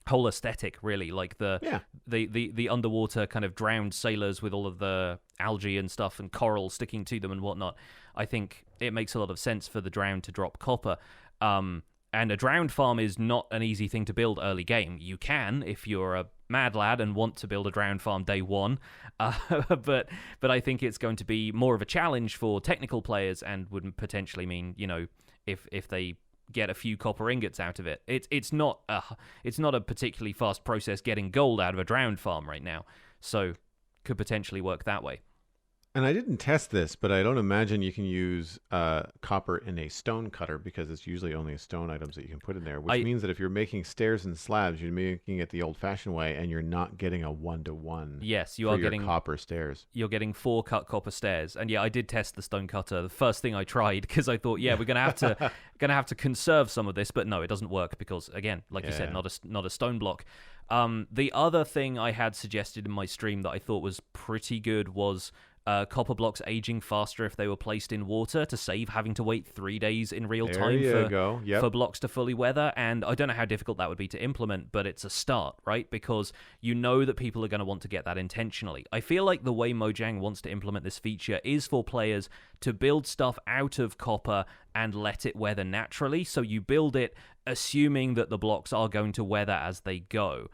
whole aesthetic, really, like the underwater kind of drowned sailors with all of the algae and stuff and coral sticking to them and whatnot. I think it makes a lot of sense for the drowned to drop copper. And a drowned farm is not an easy thing to build early game. You can if you're a mad lad and want to build a drowned farm day one, but I think it's going to be more of a challenge for technical players and would potentially mean, if they get a few copper ingots out of it. It's not a particularly fast process getting gold out of a drowned farm right now, so could potentially work that way. And I didn't test this, but I don't imagine you can use copper in a stone cutter because it's usually only stone items that you can put in there, which I means that if you're making stairs and slabs, you're making it the old-fashioned way, and you're not getting a one-to-one Yes, you for are your getting copper stairs. you're getting 4 cut copper stairs. And yeah, I did test the stone cutter. The first thing I tried because I thought, yeah, we're gonna have to conserve some of this, but no, it doesn't work because again, like you said, Yeah. not a stone block. The other thing I had suggested in my stream that I thought was pretty good was copper blocks aging faster if they were placed in water to save having to wait 3 days in real There time you go. Yep. for blocks to fully weather. And I don't know how difficult that would be to implement, but it's a start, right? Because you know that people are going to want to get that intentionally. I feel like the way Mojang wants to implement this feature is for players to build stuff out of copper and let it weather naturally. So you build it assuming that the blocks are going to weather as they go.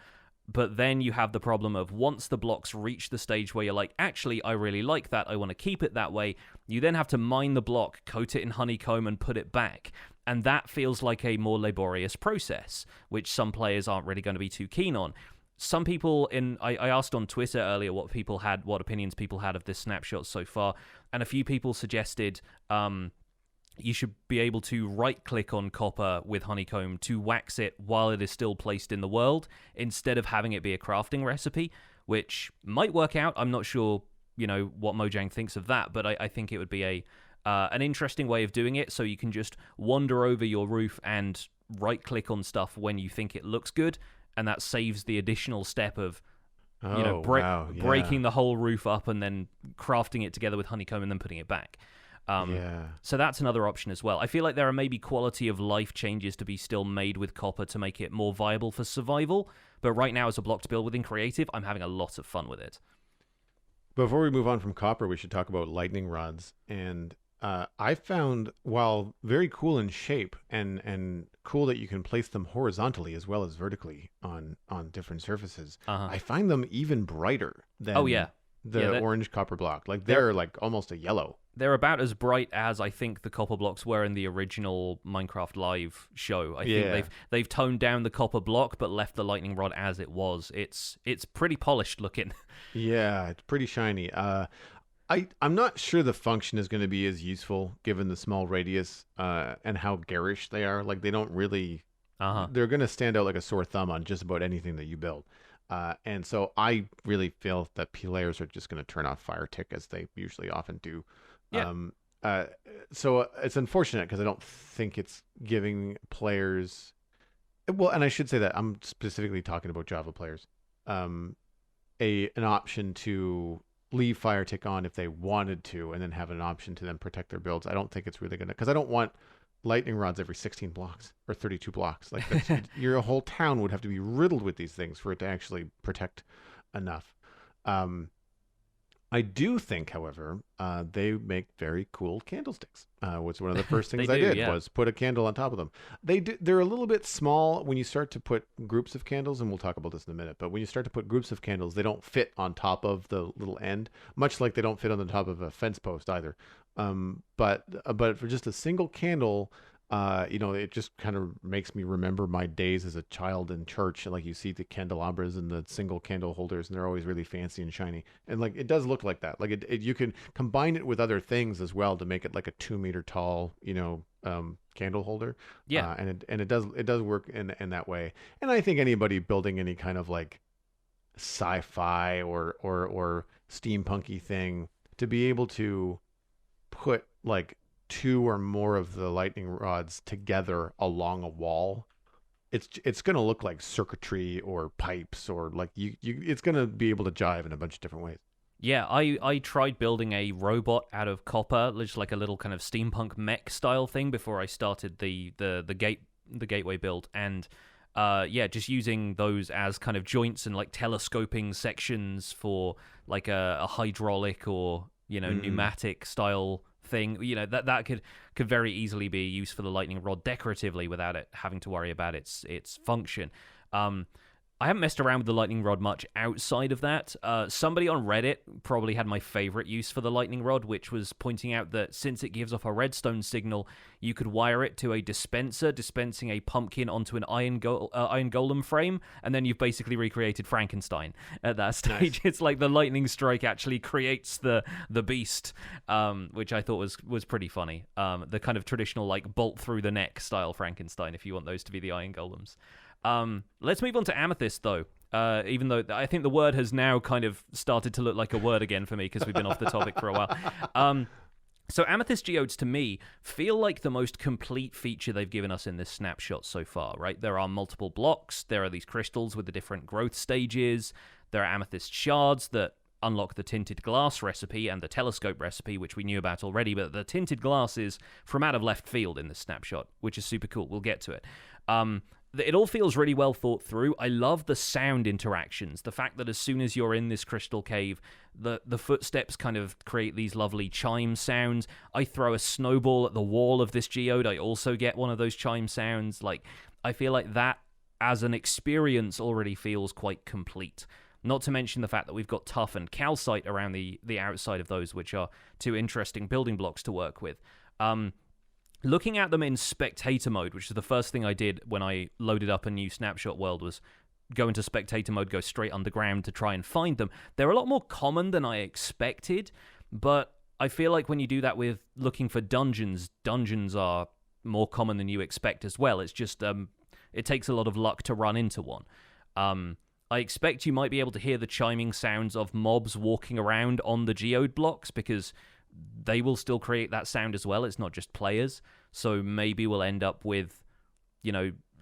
But then you have the problem of once the blocks reach the stage where you're like, actually, I really like that, I want to keep it that way, you then have to mine the block, coat it in honeycomb, and put it back. And that feels like a more laborious process, which some players aren't really going to be too keen on. Some people I asked on Twitter earlier what opinions people had of this snapshot so far, and a few people suggested you should be able to right-click on copper with honeycomb to wax it while it is still placed in the world, instead of having it be a crafting recipe, which might work out. I'm not sure, what Mojang thinks of that, but I think it would be an interesting way of doing it, so you can just wander over your roof and right-click on stuff when you think it looks good, and that saves the additional step of Wow, yeah. breaking the whole roof up and then crafting it together with honeycomb and then putting it back. So that's another option as well. I feel like there are maybe quality of life changes to be still made with copper to make it more viable for survival, but right now as a block to build within creative, I'm having a lot of fun with it. Before we move on from copper, we should talk about lightning rods. And I found, while very cool in shape and cool that you can place them horizontally as well as vertically on different surfaces, I find them even brighter than the orange copper block. Like they're like almost a yellow. They're about as bright as I think the copper blocks were in the original Minecraft Live show. I think they've toned down the copper block but left the lightning rod as it was. It's pretty polished looking. Yeah, it's pretty shiny. I'm not sure the function is going to be as useful given the small radius and how garish they are. Like they don't really. They're going to stand out like a sore thumb on just about anything that you build. And so I really feel that players are just going to turn off fire tick as they usually often do. Yeah. So it's unfortunate because I don't think it's giving players. Well, and I should say that I'm specifically talking about Java players. An option to leave fire tick on if they wanted to, and then have an option to then protect their builds. I don't think it's really gonna, because I don't want lightning rods every 16 blocks or 32 blocks. Like your whole town would have to be riddled with these things for it to actually protect enough. I do think, however, they make very cool candlesticks. Was one of the first things I did was put a candle on top of them. They're a little bit small when you start to put groups of candles, and we'll talk about this in a minute. But when you start to put groups of candles, they don't fit on top of the little end, much like they don't fit on the top of a fence post either. But for just a single candle, it just kind of makes me remember my days as a child in church. Like you see the candelabras and the single candle holders, and they're always really fancy and shiny. And like it does look like that. Like you can combine it with other things as well to make it like a 2 meter tall, candle holder. Yeah, and it does work in that way. And I think anybody building any kind of like sci-fi or steampunky thing, to be able to put like 2 or more of the lightning rods together along a wall, it's going to look like circuitry or pipes, or like it's going to be able to jive in a bunch of different ways. Yeah, I tried building a robot out of copper, just like a little kind of steampunk mech style thing before I started the gateway build, and just using those as kind of joints and like telescoping sections for like a hydraulic or pneumatic style thing. That could very easily be used for the lightning rod decoratively without it having to worry about its function. I haven't messed around with the lightning rod much outside of that. Somebody on Reddit probably had my favorite use for the lightning rod, which was pointing out that since it gives off a redstone signal, you could wire it to a dispenser, dispensing a pumpkin onto an iron golem frame, and then you've basically recreated Frankenstein at that stage. Nice. It's like the lightning strike actually creates the beast, which I thought was pretty funny. The kind of traditional like bolt through the neck style Frankenstein, if you want those to be the iron golems. Let's move on to Amethyst, though. Even though I think the word has now kind of started to look like a word again for me because we've been off the topic for a while. So Amethyst geodes, to me, feel like the most complete feature they've given us in this snapshot so far, right? There are multiple blocks. There are these crystals with the different growth stages. There are amethyst shards that unlock the tinted glass recipe and the telescope recipe, which we knew about already, but the tinted glass is from out of left field in this snapshot, which is super cool. We'll get to it. It all feels really well thought through. I love the sound interactions. The fact that as soon as you're in this crystal cave, the footsteps kind of create these lovely chime sounds. I throw a snowball at the wall of this geode. I also get one of those chime sounds. Like, I feel like that as an experience already feels quite complete. Not to mention the fact that we've got tuff and calcite around the outside of those, which are two interesting building blocks to work with. Looking at them in spectator mode, which is the first thing I did when I loaded up a new snapshot world, was go into spectator mode, go straight underground to try and find them. They're a lot more common than I expected, but I feel like when you do that with looking for dungeons are more common than you expect as well. It's just, it takes a lot of luck to run into one. I expect you might be able to hear the chiming sounds of mobs walking around on the geode blocks because they will still create that sound as well. It's not just players. So maybe we'll end up with,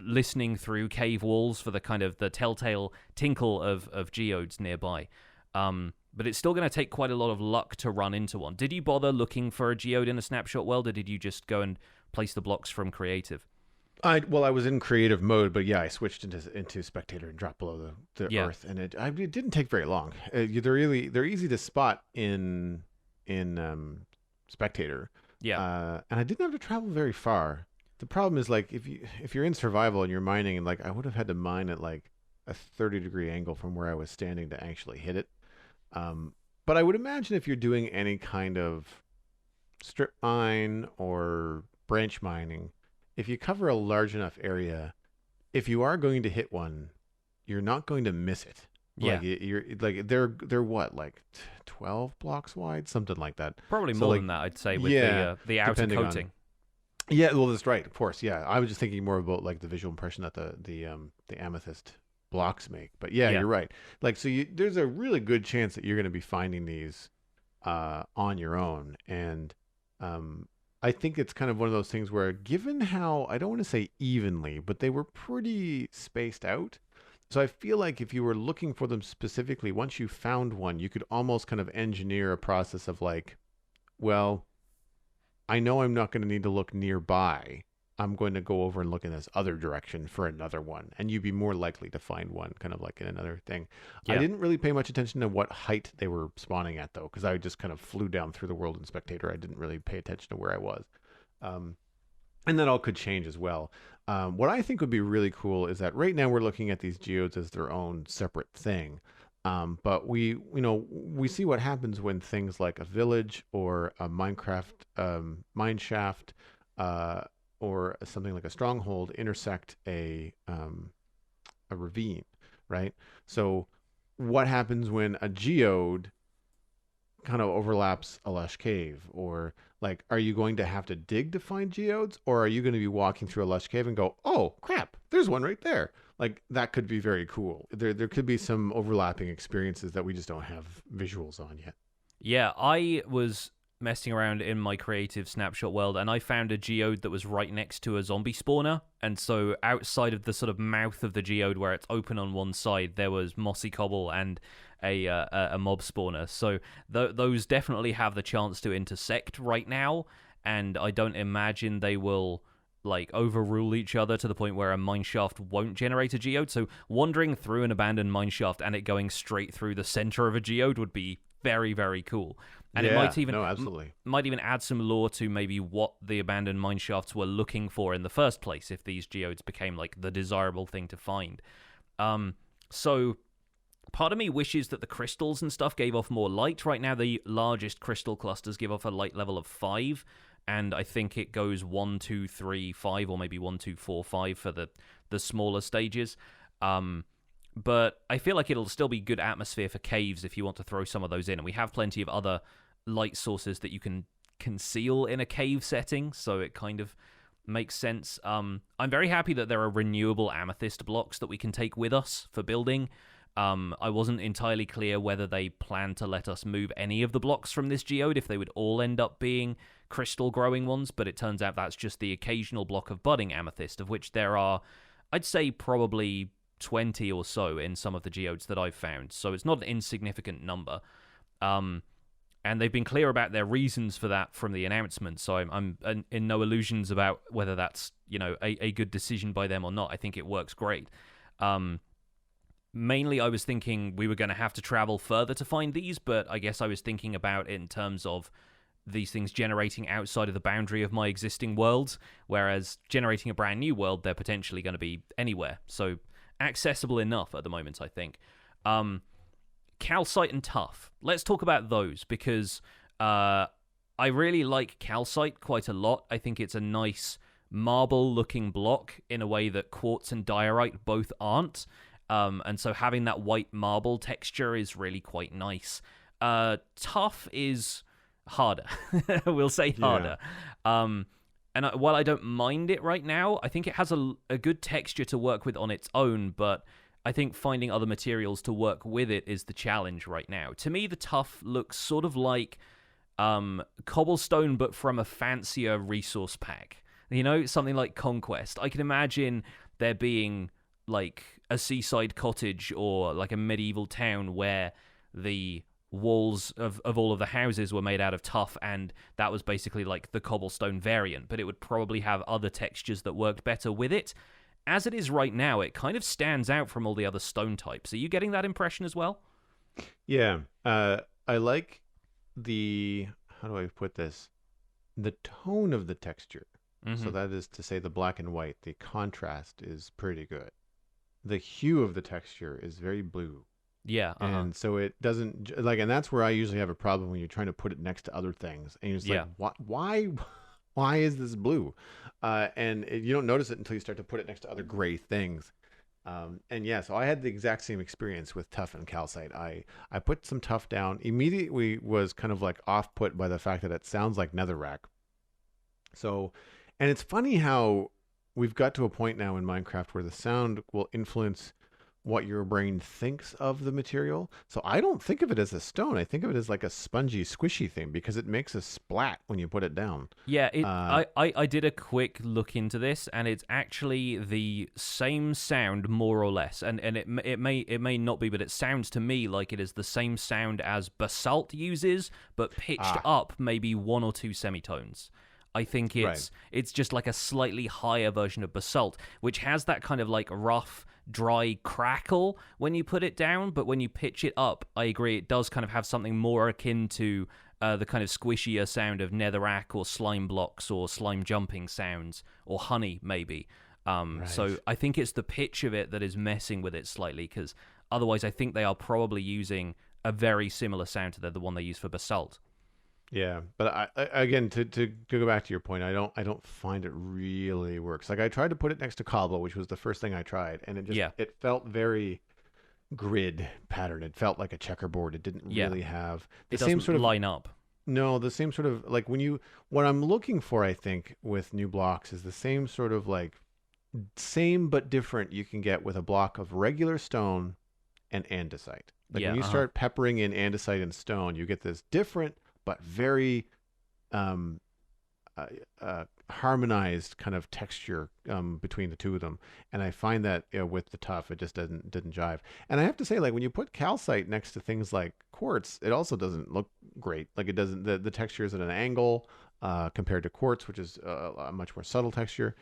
listening through cave walls for the kind of the telltale tinkle of geodes nearby. But it's still going to take quite a lot of luck to run into one. Did you bother looking for a geode in a snapshot world, or did you just go and place the blocks from creative? I was in creative mode, but yeah, I switched into spectator and dropped below the earth, and it didn't take very long. They're easy to spot in spectator, and I didn't have to travel very far. The problem is, like, if you're in survival and you're mining, and like I would have had to mine at like a 30-degree angle from where I was standing to actually hit it. But I would imagine if you're doing any kind of strip mine or branch mining, if you cover a large enough area, if you are going to hit one, you're not going to miss it. Yeah, like you're like they're what, like 12 blocks wide, something like that. Probably more than that, I'd say, with the outer coating. Yeah, well, that's right, of course. Yeah, I was just thinking more about like the visual impression that the amethyst blocks make. But yeah, you're right. Like, so there's a really good chance that you're going to be finding these on your own, and I think it's kind of one of those things where, given how, I don't want to say evenly, but they were pretty spaced out. So I feel like if you were looking for them specifically, once you found one, you could almost kind of engineer a process of like, well, I know I'm not going to need to look nearby. I'm going to go over and look in this other direction for another one. And you'd be more likely to find one kind of like in another thing. Yeah. I didn't really pay much attention to what height they were spawning at, though, because I just kind of flew down through the world in spectator. I didn't really pay attention to where I was. And that all could change as well. What I think would be really cool is that right now we're looking at these geodes as their own separate thing. But we see what happens when things like a village or a Minecraft mine shaft or something like a stronghold intersect a ravine, right? So what happens when a geode kind of overlaps a lush cave? Or like, are you going to have to dig to find geodes, or are you going to be walking through a lush cave and go, oh crap, there's one right there? Like, that could be very cool. There could be some overlapping experiences that we just don't have visuals on yet. Yeah, I was messing around in my creative snapshot world, and I found a geode that was right next to a zombie spawner. And so outside of the sort of mouth of the geode where it's open on one side, there was mossy cobble and a mob spawner. So those definitely have the chance to intersect right now, and I don't imagine they will like overrule each other to the point where a mineshaft won't generate a geode. So wandering through an abandoned mineshaft and it going straight through the center of a geode would be very, very cool. And it might even might even add some lore to maybe what the abandoned mineshafts were looking for in the first place, if these geodes became like the desirable thing to find. So part of me wishes that the crystals and stuff gave off more light. Right now, the largest crystal clusters give off a light level of 5, and I think it goes 1, 2, 3, 5, or maybe 1, 2, 4, 5 for the smaller stages. But I feel like it'll still be good atmosphere for caves if you want to throw some of those in, and we have plenty of other light sources that you can conceal in a cave setting, so it kind of makes sense. I'm very happy that there are renewable amethyst blocks that we can take with us for building. I wasn't entirely clear whether they plan to let us move any of the blocks from this geode, if they would all end up being crystal growing ones, but it turns out that's just the occasional block of budding amethyst, of which there are, I'd say, probably 20 or so in some of the geodes that I've found, so it's not an insignificant number. And they've been clear about their reasons for that from the announcement, so I'm in no illusions about whether that's, a good decision by them or not. I think it works great. Mainly, I was thinking we were going to have to travel further to find these, but I guess I was thinking about it in terms of these things generating outside of the boundary of my existing worlds, whereas generating a brand new world, they're potentially going to be anywhere. So accessible enough at the moment, I think. Calcite and tuff. Let's talk about those, because I really like calcite quite a lot. I think it's a nice marble-looking block in a way that quartz and diorite both aren't. And so having that white marble texture is really quite nice. Tuff is harder. We'll say harder. Yeah. And while I don't mind it right now, I think it has a good texture to work with on its own, but I think finding other materials to work with it is the challenge right now. To me, the tuff looks sort of like cobblestone, but from a fancier resource pack. Something like Conquest. I can imagine there being like a seaside cottage or like a medieval town where the walls of all of the houses were made out of tuff, and that was basically like the cobblestone variant, but it would probably have other textures that worked better with it. As it is right now, it kind of stands out from all the other stone types. Are you getting that impression as well? Yeah. I like how do I put this? The tone of the texture. Mm-hmm. So that is to say the black and white, the contrast is pretty good. The hue of the texture is very blue. Yeah. And so it doesn't and that's where I usually have a problem when you're trying to put it next to other things. And you're just like, why is this blue? And you don't notice it until you start to put it next to other gray things. So I had the exact same experience with tuff and calcite. I put some tuff down, immediately was kind of like off put by the fact that it sounds like netherrack. So, and it's funny how we've got to a point now in Minecraft where the sound will influence what your brain thinks of the material. So I don't think of it as a stone. I think of it as like a spongy, squishy thing because it makes a splat when you put it down. Yeah, I did a quick look into this, and it's actually the same sound more or less. And it may not be, but it sounds to me like it is the same sound as basalt uses, but pitched up maybe 1 or 2 semitones. I think it's just like a slightly higher version of basalt, which has that kind of like rough, dry crackle when you put it down, but when you pitch it up, I agree, it does kind of have something more akin to the kind of squishier sound of netherrack or slime blocks or slime jumping sounds or honey maybe. So I think it's the pitch of it that is messing with it slightly, because otherwise I think they are probably using a very similar sound to the one they use for basalt. Yeah, but again, to go back to your point, I don't find it really works. Like I tried to put it next to cobble, which was the first thing I tried, and it felt very grid pattern. It felt like a checkerboard. It didn't really have the same sort of line up. No, the same sort of like what I'm looking for, I think, with new blocks is the same sort of like same but different you can get with a block of regular stone and andesite. Like when you start peppering in andesite and stone, you get this different but very harmonized kind of texture between the two of them. And I find that with the tuff, it just didn't jive. And I have to say, like when you put calcite next to things like quartz, it also doesn't look great. Like it doesn't, the texture is at an angle compared to quartz, which is a much more subtle texture.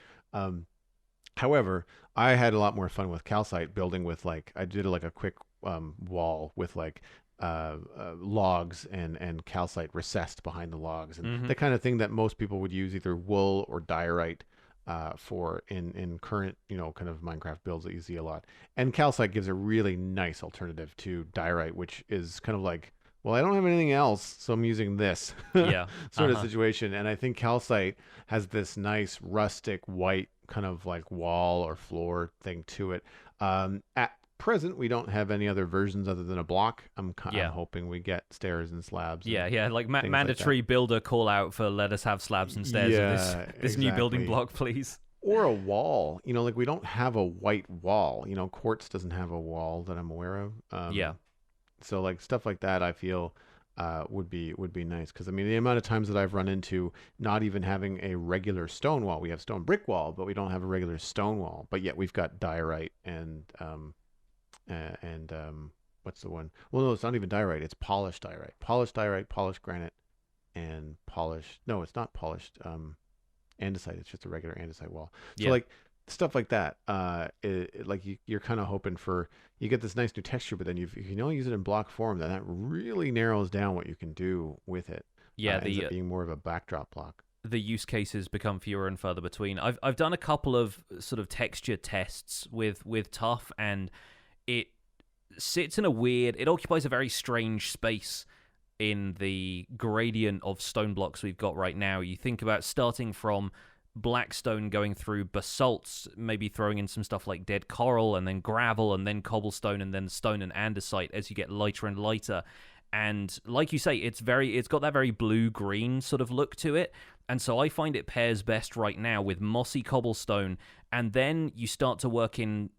However, I had a lot more fun with calcite building with I did like a quick wall with logs and calcite recessed behind the logs, and the kind of thing that most people would use either wool or diorite for in current kind of Minecraft builds that you see a lot. And calcite gives a really nice alternative to diorite, which is kind of like, well, I don't have anything else, so I'm using this Yeah. sort of situation. And I think calcite has this nice rustic white kind of like wall or floor thing to it. At present, we don't have any other versions other than a block. I'm Yeah. hoping we get stairs and slabs. Yeah, And yeah, like things like that. mandatory builder call out for let us have slabs and stairs of this Yeah, this new building exactly. block, please. Or a wall. Like we don't have a white wall. Quartz doesn't have a wall that I'm aware of. Yeah. So like stuff like that, I feel would be nice, because I mean the amount of times that I've run into not even having a regular stone wall. We have stone brick wall, but we don't have a regular stone wall. But yet we've got diorite and what's the one? Well, no, it's not even diorite. It's polished diorite, polished granite, and polished. No, it's not polished. Andesite. It's just a regular andesite wall. So Yeah. like stuff like that. Like you're kind of hoping for, you get this nice new texture, but then if you can only use it in block form, then that really narrows down what you can do with it. Yeah, Ends up being more of a backdrop block. the use cases become fewer and further between. I've done a couple of sort of texture tests with Tough, and it sits in a weird, it occupies a very strange space in the gradient of stone blocks we've got right now. You think about starting from blackstone, going through basalts, maybe throwing in some stuff like dead coral, and then gravel, and then cobblestone, and then stone and andesite as you get lighter and lighter. And like you say, it's got that very blue-green sort of look to it. And so I find it pairs best right now with mossy cobblestone, and then you start to work in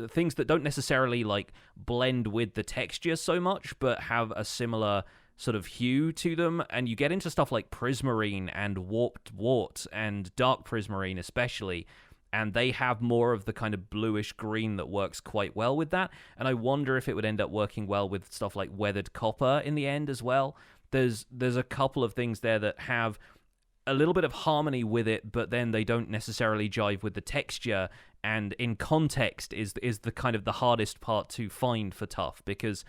things that don't necessarily like blend with the texture so much, but have a similar sort of hue to them, and you get into stuff like prismarine and warped wart and dark prismarine especially, and they have more of the kind of bluish green that works quite well with that. And I wonder if it would end up working well with stuff like weathered copper in the end as well. There's a couple of things there that have a little bit of harmony with it, but then they don't necessarily jive with the texture. And in context is the kind of the hardest part to find for Tough, because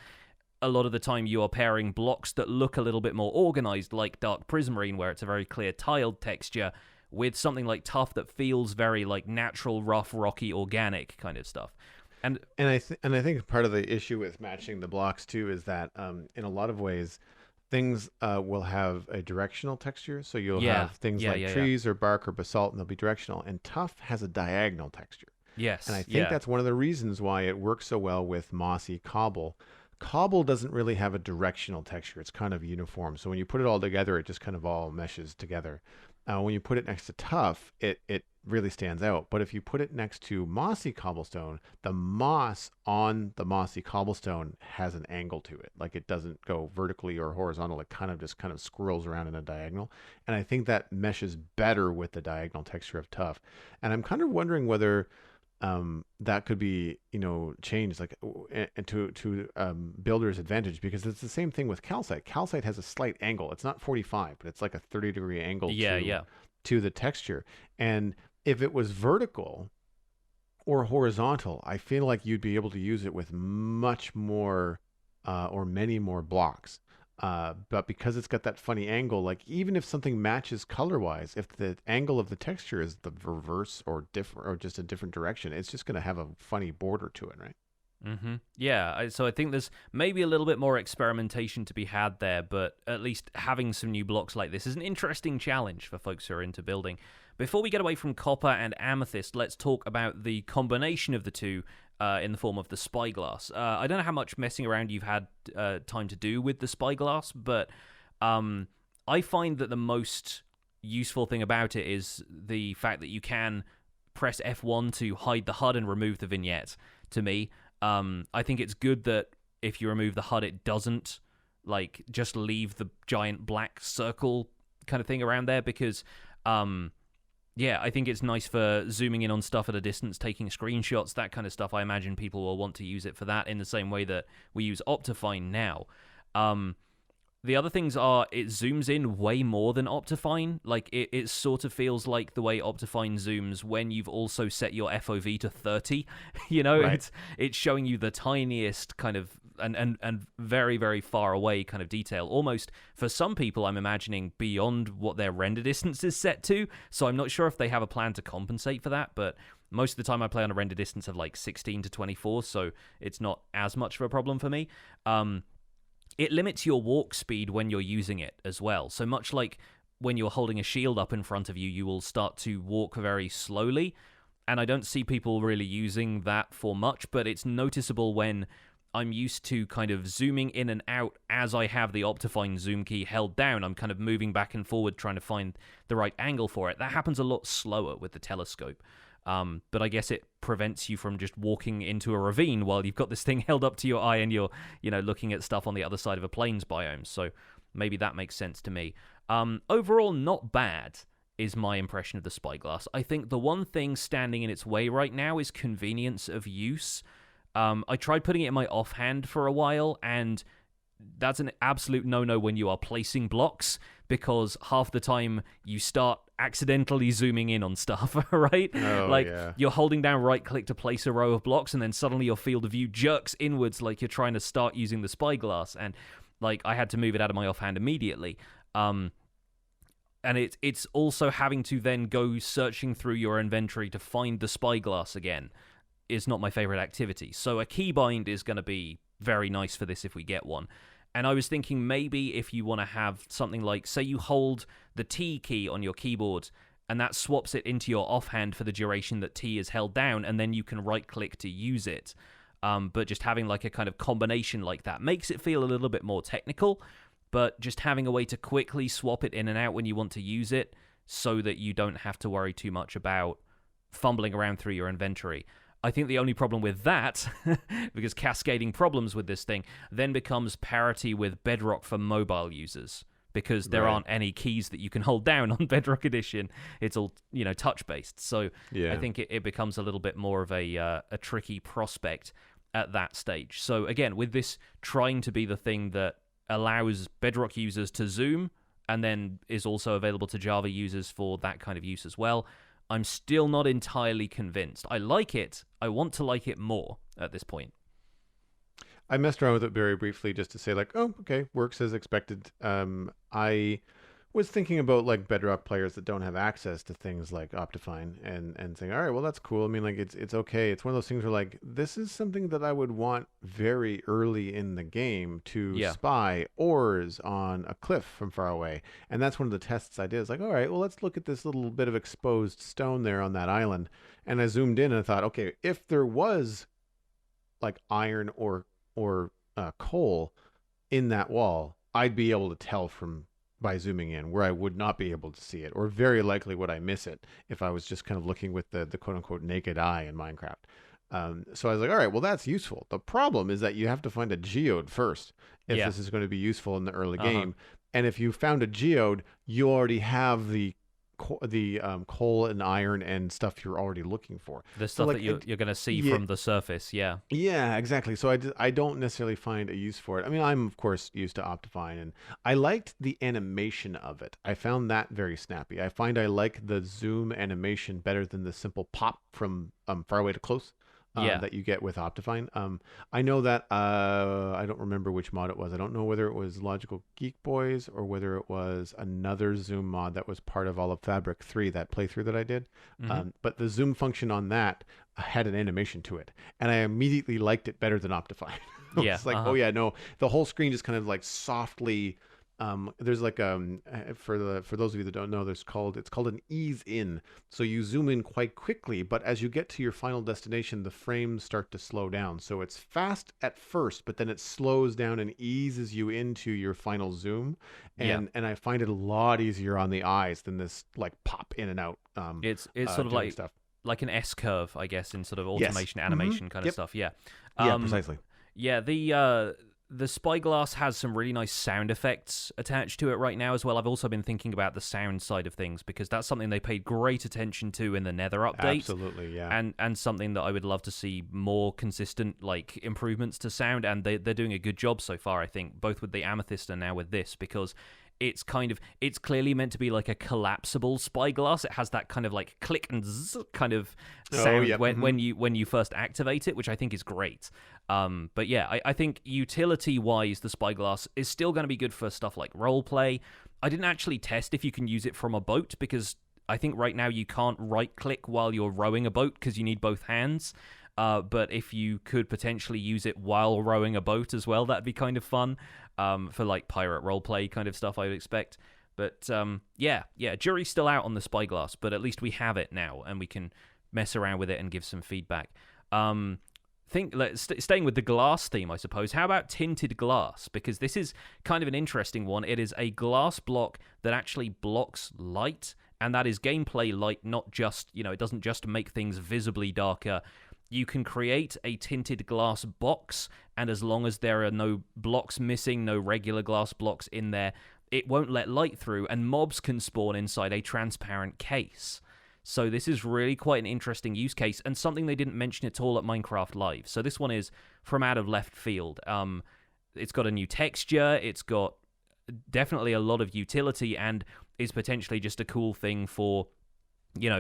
a lot of the time you are pairing blocks that look a little bit more organized, like dark prismarine, where it's a very clear tiled texture, with something like Tough that feels very like natural, rough, rocky, organic kind of stuff. And I think part of the issue with matching the blocks too is that in a lot of ways things will have a directional texture. So you'll have things like trees or bark or basalt, and they'll be directional. And Tough has a diagonal texture. Yes. And I think that's one of the reasons why it works so well with mossy cobble. Cobble doesn't really have a directional texture. It's kind of uniform. So when you put it all together, it just kind of all meshes together. When you put it next to Tough, it really stands out. But if you put it next to mossy cobblestone, the moss on the mossy cobblestone has an angle to it. Like it doesn't go vertically or horizontal. It kind of just kind of swirls around in a diagonal. And I think that meshes better with the diagonal texture of Tough. And I'm kind of wondering whether that could be changed like to builder's advantage, because it's the same thing with calcite. Calcite has a slight angle. It's not 45, but it's like a 30-degree angle to the texture. And if it was vertical or horizontal, I feel like you'd be able to use it with much more or many more blocks. But because it's got that funny angle, like even if something matches color-wise, if the angle of the texture is the reverse or different or just a different direction, it's just going to have a funny border to it, right? Mm-hmm. Yeah, so I think there's maybe a little bit more experimentation to be had there, but at least having some new blocks like this is an interesting challenge for folks who are into building. Before we get away from copper and amethyst, let's talk about the combination of the two in the form of the Spyglass. I don't know how much messing around you've had time to do with the Spyglass, but I find that the most useful thing about it is the fact that you can press F1 to hide the HUD and remove the vignette, to me. I think it's good that if you remove the HUD, it doesn't like just leave the giant black circle kind of thing around there, because I think it's nice for zooming in on stuff at a distance, taking screenshots, that kind of stuff. I imagine people will want to use it for that in the same way that we use Optifine now. The other things are it zooms in way more than Optifine. Like it sort of feels like the way Optifine zooms when you've also set your FOV to 30. Right. It's showing you the tiniest kind of and very, very far away kind of detail. Almost for some people, I'm imagining beyond what their render distance is set to. So I'm not sure if they have a plan to compensate for that, but most of the time I play on a render distance of like 16 to 24, so it's not as much of a problem for me. It limits your walk speed when you're using it as well. So much like when you're holding a shield up in front of you, you will start to walk very slowly. And I don't see people really using that for much, but it's noticeable when I'm used to kind of zooming in and out as I have the Optifine zoom key held down. I'm kind of moving back and forward trying to find the right angle for it. That happens a lot slower with the telescope. But I guess it prevents you from just walking into a ravine while you've got this thing held up to your eye and you're, looking at stuff on the other side of a plains biome. So maybe that makes sense to me. Overall, not bad is my impression of the Spyglass. I think the one thing standing in its way right now is convenience of use. I tried putting it in my offhand for a while, and that's an absolute no-no when you are placing blocks, because half the time you start accidentally zooming in on stuff, right? You're holding down right-click to place a row of blocks, and then suddenly your field of view jerks inwards like you're trying to start using the Spyglass, and I had to move it out of my offhand immediately. And it's also having to then go searching through your inventory to find the Spyglass again is not my favorite activity. So a keybind is going to be very nice for this if we get one. And I was thinking maybe if you want to have something like, say you hold the T key on your keyboard and that swaps it into your offhand for the duration that T is held down, and then you can right-click to use it. But just having like a kind of combination like that makes it feel a little bit more technical, but just having a way to quickly swap it in and out when you want to use it so that you don't have to worry too much about fumbling around through your inventory. I think the only problem with that, because cascading problems with this thing, then becomes parity with Bedrock for mobile users, because there aren't any keys that you can hold down on Bedrock Edition. It's all, touch-based. So I think it becomes a little bit more of a tricky prospect at that stage. So again, with this trying to be the thing that allows Bedrock users to zoom, and then is also available to Java users for that kind of use as well, I'm still not entirely convinced. I like it. I want to like it more at this point. I messed around with it very briefly just to say oh, okay, works as expected. I was thinking about Bedrock players that don't have access to things like Optifine and saying, all right, well, that's cool. I mean, it's okay. It's one of those things where this is something that I would want very early in the game to spy ores on a cliff from far away. And that's one of the tests I did. It's all right, well, let's look at this little bit of exposed stone there on that island. And I zoomed in and I thought, okay, if there was iron or coal in that wall, I'd be able to tell by zooming in, where I would not be able to see it, or very likely would I miss it if I was just kind of looking with the quote-unquote naked eye in Minecraft. So I was all right, well, that's useful. The problem is that you have to find a geode first if this is going to be useful in the early game. And if you found a geode, you already have the coal and iron and stuff you're already looking for. The stuff that you're going to see from the surface, yeah. Yeah, exactly. So I don't necessarily find a use for it. I mean, I'm, of course, used to Optifine, and I liked the animation of it. I found that very snappy. I find I like the zoom animation better than the simple pop from far away to close. That you get with Optifine. I know that I don't remember which mod it was. I don't know whether it was Logical Geek Boys or whether it was another zoom mod that was part of all of Fabric 3, that playthrough that I did. But the zoom function on that had an animation to it, and I immediately liked it better than Optifine. It's oh yeah, no, the whole screen just kind of softly. There's for those of you that don't know, it's called an ease in. So you zoom in quite quickly, but as you get to your final destination, the frames start to slow down. So it's fast at first, but then it slows down and eases you into your final zoom. And I find it a lot easier on the eyes than this pop in and out. It's sort of like an S curve, I guess, in sort of automation animation kind of stuff. Yeah. Yeah, precisely. Yeah, the Spyglass has some really nice sound effects attached to it right now as well. I've also been thinking about the sound side of things because that's something they paid great attention to in the Nether update. Absolutely, yeah. And something that I would love to see more consistent like improvements to sound, and they're doing a good job so far, I think, both with the Amethyst and now with this, because it's clearly meant to be like a collapsible spyglass. It has that kind of like click and zzz kind of sound when you first activate it, which I think is great. But yeah, I think utility-wise, the spyglass is still going to be good for stuff like roleplay. I didn't actually test if you can use it from a boat, because I think right now you can't right-click while you're rowing a boat because you need both hands. But if you could potentially use it while rowing a boat as well, that'd be kind of fun for like pirate roleplay kind of stuff, I would expect. But yeah, jury's still out on the spyglass, but at least we have it now and we can mess around with it and give some feedback. Staying with the glass theme, I suppose. How about tinted glass? Because this is kind of an interesting one. It is a glass block that actually blocks light, and that is gameplay light, not just, it doesn't just make things visibly darker. You can create a tinted glass box, and as long as there are no blocks missing, no regular glass blocks in there, it won't let light through, and mobs can spawn inside a transparent case. So this is really quite an interesting use case, and something they didn't mention at all at Minecraft Live. So this one is from out of left field. It's got a new texture, it's got definitely a lot of utility, and is potentially just a cool thing for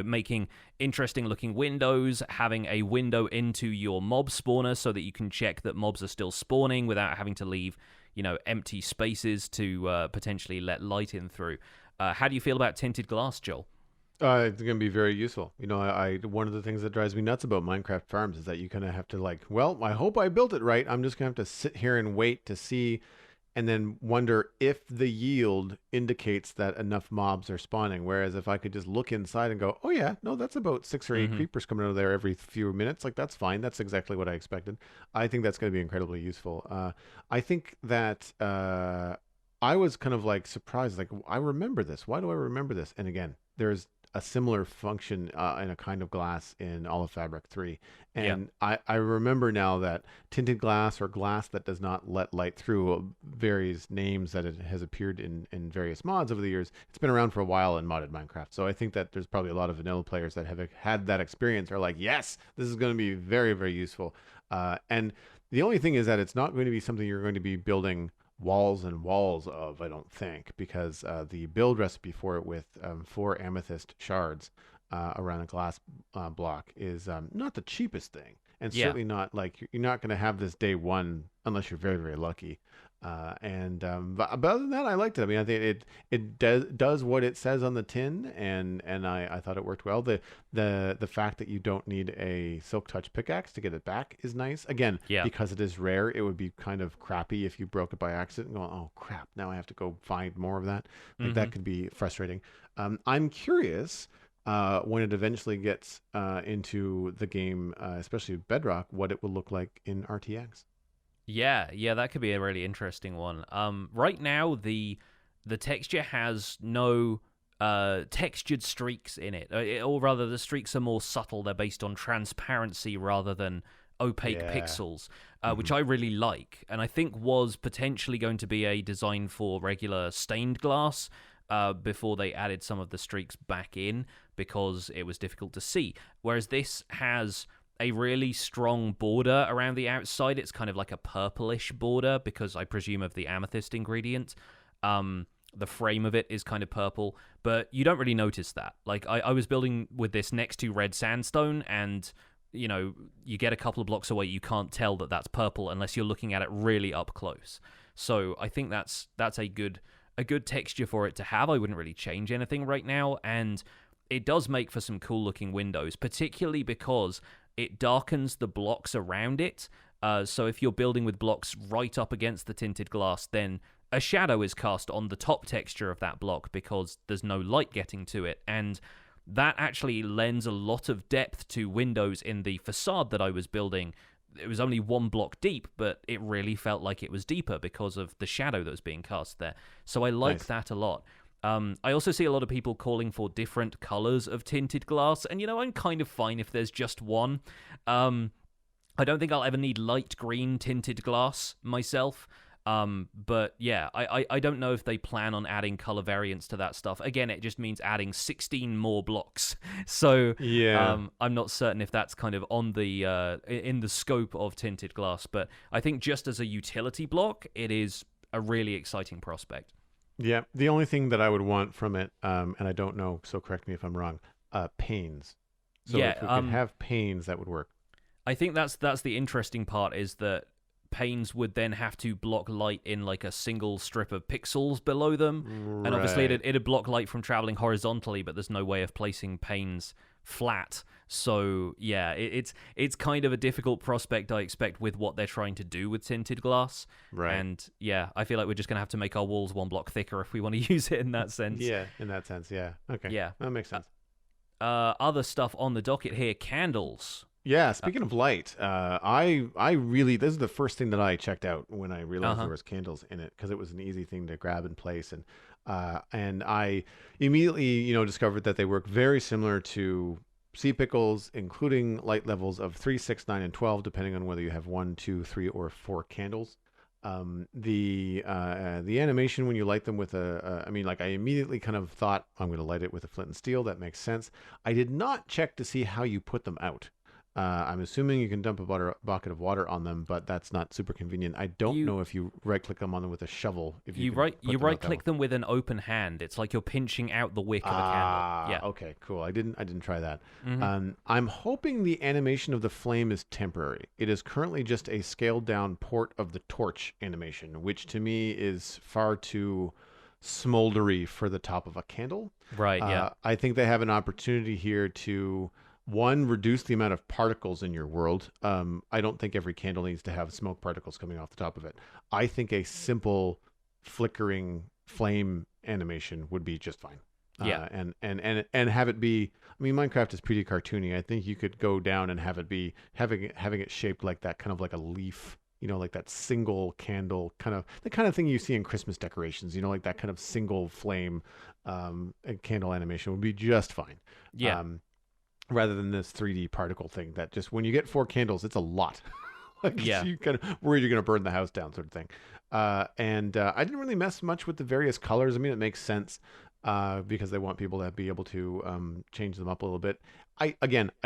making interesting looking windows, having a window into your mob spawner so that you can check that mobs are still spawning without having to leave, empty spaces to potentially let light in through. How do you feel about tinted glass, Joel? It's going to be very useful. One of the things that drives me nuts about Minecraft Farms is that you kind of have to I hope I built it right. I'm just going to have to sit here and wait to see, and then wonder if the yield indicates that enough mobs are spawning. Whereas if I could just look inside and go, oh yeah, no, that's about 6 or 8 creepers coming out of there every few minutes. That's fine. That's exactly what I expected. I think that's going to be incredibly useful. I think that I was kind of surprised. I remember this. Why do I remember this? And again, there's a similar function in a kind of glass in Olive Fabric 3. And yeah. I remember now that tinted glass, or glass that does not let light through, various names that it has appeared in various mods over the years. It's been around for a while in modded Minecraft. So I think that there's probably a lot of vanilla players that have had that experience, are like, yes, this is going to be very, very useful. And the only thing is that it's not going to be something you're going to be building walls and walls of, I don't think, because the build recipe for it with 4 amethyst shards around a glass block is not the cheapest thing, and certainly not you're not going to have this day one unless you're very, very lucky. But other than that, I liked it. I mean, I think it does what it says on the tin, and I thought it worked well. The fact that you don't need a silk touch pickaxe to get it back is nice. Again, because it is rare, it would be kind of crappy if you broke it by accident and going, oh crap, now I have to go find more of that. That could be frustrating. I'm curious when it eventually gets into the game, especially Bedrock, what it will look like in RTX. Yeah, that could be a really interesting one. Right now, the texture has no textured streaks in it, or rather, the streaks are more subtle. They're based on transparency rather than opaque pixels, which I really like, and I think was potentially going to be a design for regular stained glass before they added some of the streaks back in because it was difficult to see. Whereas this has a really strong border around the outside. It's kind of like a purplish border because I presume of the amethyst ingredient. The frame of it is kind of purple, but you don't really notice that. I was building with this next to red sandstone, and you get a couple of blocks away, you can't tell that that's purple unless you're looking at it really up close. So I think that's a good texture for it to have. I wouldn't really change anything right now, and it does make for some cool looking windows, particularly because it darkens the blocks around it. So if you're building with blocks right up against the tinted glass, then a shadow is cast on the top texture of that block because there's no light getting to it. And that actually lends a lot of depth to windows in the facade that I was building. It was only 1 block deep, but it really felt like it was deeper because of the shadow that was being cast there. So I like that a lot. I also see a lot of people calling for different colors of tinted glass, and I'm kind of fine if there's just one. I don't think I'll ever need light green tinted glass myself. But yeah, I don't know if they plan on adding color variants to that stuff. Again, it just means adding 16 more blocks. So Yeah. I'm not certain if that's kind of on the in the scope of tinted glass. But I think just as a utility block, it is a really exciting prospect. Yeah. The only thing that I would want from it, and I don't know, so correct me if I'm wrong, panes. So Yeah, if we could have panes, that would work. I think that's the interesting part is that panes would then have to block light in like a single strip of pixels below them, and obviously Right. it'd block light from traveling horizontally, but there's no way of placing panes flat. So yeah, it's kind of a difficult prospect, I expect, with what they're trying to do with tinted glass. Right. And yeah, I feel like we're just gonna have to make our walls one block thicker if we want to use it in that sense. Yeah, in that sense, yeah. Okay. Yeah. That makes sense. Other stuff on the docket here: candles. Yeah, speaking of light, I really this is the first thing that I checked out when I realized Uh-huh. there was candles in it because it was an easy thing to grab and place, and I immediately discovered that they work very similar to sea pickles, including light levels of 3, 6, 9, and 12, depending on whether you have 1, 2, 3, or 4 candles. The animation when you light them with I mean, like I immediately kind of thought I'm going to light it with a flint and steel. That makes sense. I did not check to see how you put them out. I'm assuming you can dump a bucket of water on them, but that's not super convenient. I don't You know if you right click them on them with a shovel. If you You can right put you them out right that click way. them with an open hand. It's like you're pinching out the wick of a candle. Yeah. Okay, cool. I didn't try that. Hmm. I'm hoping the animation of the flame is temporary. It is currently just a scaled down port of the torch animation, which to me is far too smoldery for the top of a candle. Right. Yeah. I think they have an opportunity here to one, reduce the amount of particles in your world. I don't think every candle needs to have smoke particles coming off the top of it. I think a simple flickering flame animation would be just fine. Yeah. And have it be. I mean, Minecraft is pretty cartoony. I think you could go down and have it be having it shaped like that, kind of like a leaf. Like that single candle, kind of the kind of thing you see in Christmas decorations. Like that kind of single flame candle animation would be just fine. Yeah. Rather than this 3D particle thing that just when you get 4 candles, it's a lot. Like Yeah. you kind of worried you're going to burn the house down, sort of thing. And I didn't really mess much with the various colors. I mean, it makes sense because they want people to be able to change them up a little bit. I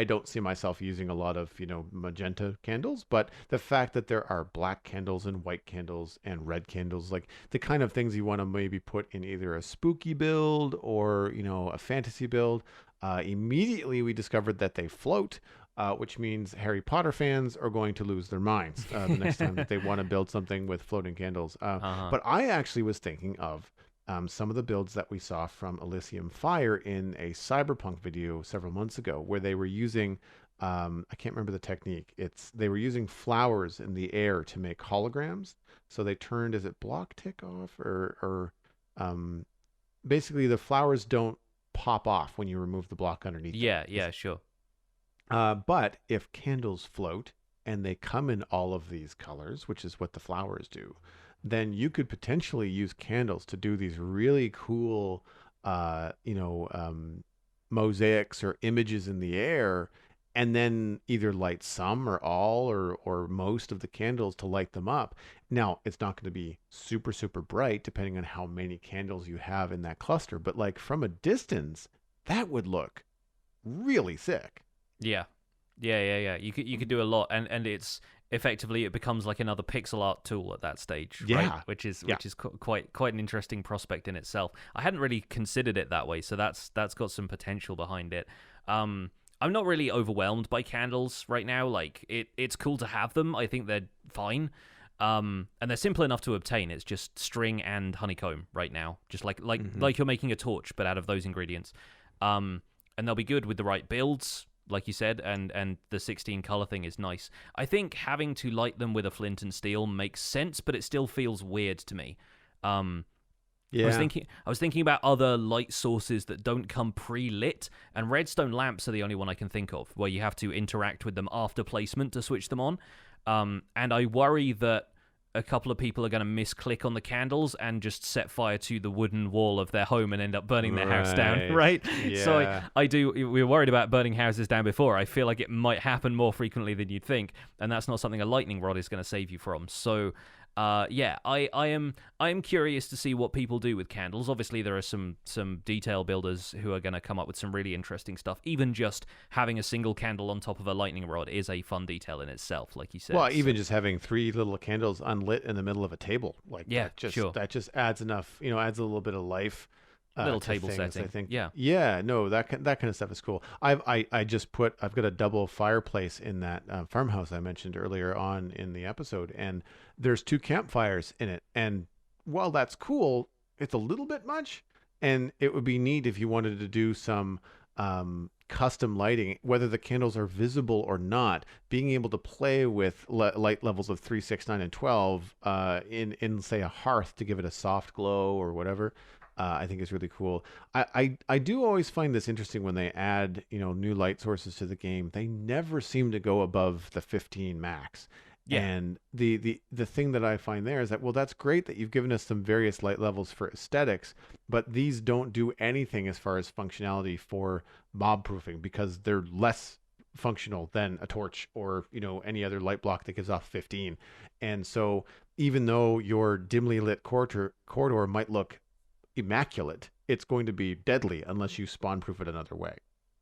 don't see myself using a lot of magenta candles, but the fact that there are black candles and white candles and red candles, like the kind of things you want to maybe put in either a spooky build or a fantasy build. Immediately, we discovered that they float, which means Harry Potter fans are going to lose their minds the next time that they want to build something with floating candles. But I actually was thinking of some of the builds that we saw from Elysium Fire in a Cyberpunk video several months ago, where they were using, I can't remember the technique. They were using flowers in the air to make holograms. So they turned, is it block tick off or basically the flowers don't pop off when you remove the block underneath them. Yeah. Yeah. Sure. But if candles float and they come in all of these colors, which is what the flowers do, then you could potentially use candles to do these really cool, mosaics or images in the air, and then either light some or all or most of the candles to light them up. Now, it's not going to be super, super bright depending on how many candles you have in that cluster, but like from a distance, that would look really sick. Yeah. Yeah. You could do a lot, and it's effectively it becomes like another pixel art tool at that stage, Yeah. right? Which is quite an interesting prospect in itself. I hadn't really considered it that way, so that's got some potential behind it. I'm not really overwhelmed by candles right now. Like it's cool to have them. I think they're fine. And they're simple enough to obtain. It's just string and honeycomb right now, just like you're making a torch, but out of those ingredients. And they'll be good with the right builds, like you said, and the 16 color thing is nice. I think having to light them with a flint and steel makes sense, but it still feels weird to me. Yeah. I was thinking about other light sources that don't come pre-lit, and redstone lamps are the only one I can think of where you have to interact with them after placement to switch them on. And I worry that a couple of people are going to misclick on the candles and just set fire to the wooden wall of their home and end up burning their house down, right? Yeah. So we were worried about burning houses down before. I feel like it might happen more frequently than you'd think, and that's not something a lightning rod is going to save you from. So Yeah, I am curious to see what people do with candles. Obviously, there are some detail builders who are going to come up with some really interesting stuff. Even just having a single candle on top of a lightning rod is a fun detail in itself, like you said. Well, even just having 3 little candles unlit in the middle of a table, like yeah, sure. that just adds enough, adds a little bit of life. Little To table things, setting. I think. Yeah. Yeah. No, that kind of stuff is cool. I've got a double fireplace in that farmhouse I mentioned earlier on in the episode, and there's 2 campfires in it. And while that's cool, it's a little bit much, and it would be neat if you wanted to do some custom lighting, whether the candles are visible or not. Being able to play with light levels of 3, 6, 9, and 12 in say a hearth to give it a soft glow or whatever. I think is really cool. I do always find this interesting when they add, new light sources to the game. They never seem to go above the 15 max. Yeah. And the thing that I find there is that, well, that's great that you've given us some various light levels for aesthetics, but these don't do anything as far as functionality for mob proofing because they're less functional than a torch or, any other light block that gives off 15. And so even though your dimly lit corridor might look immaculate, it's going to be deadly unless you spawn proof it another way.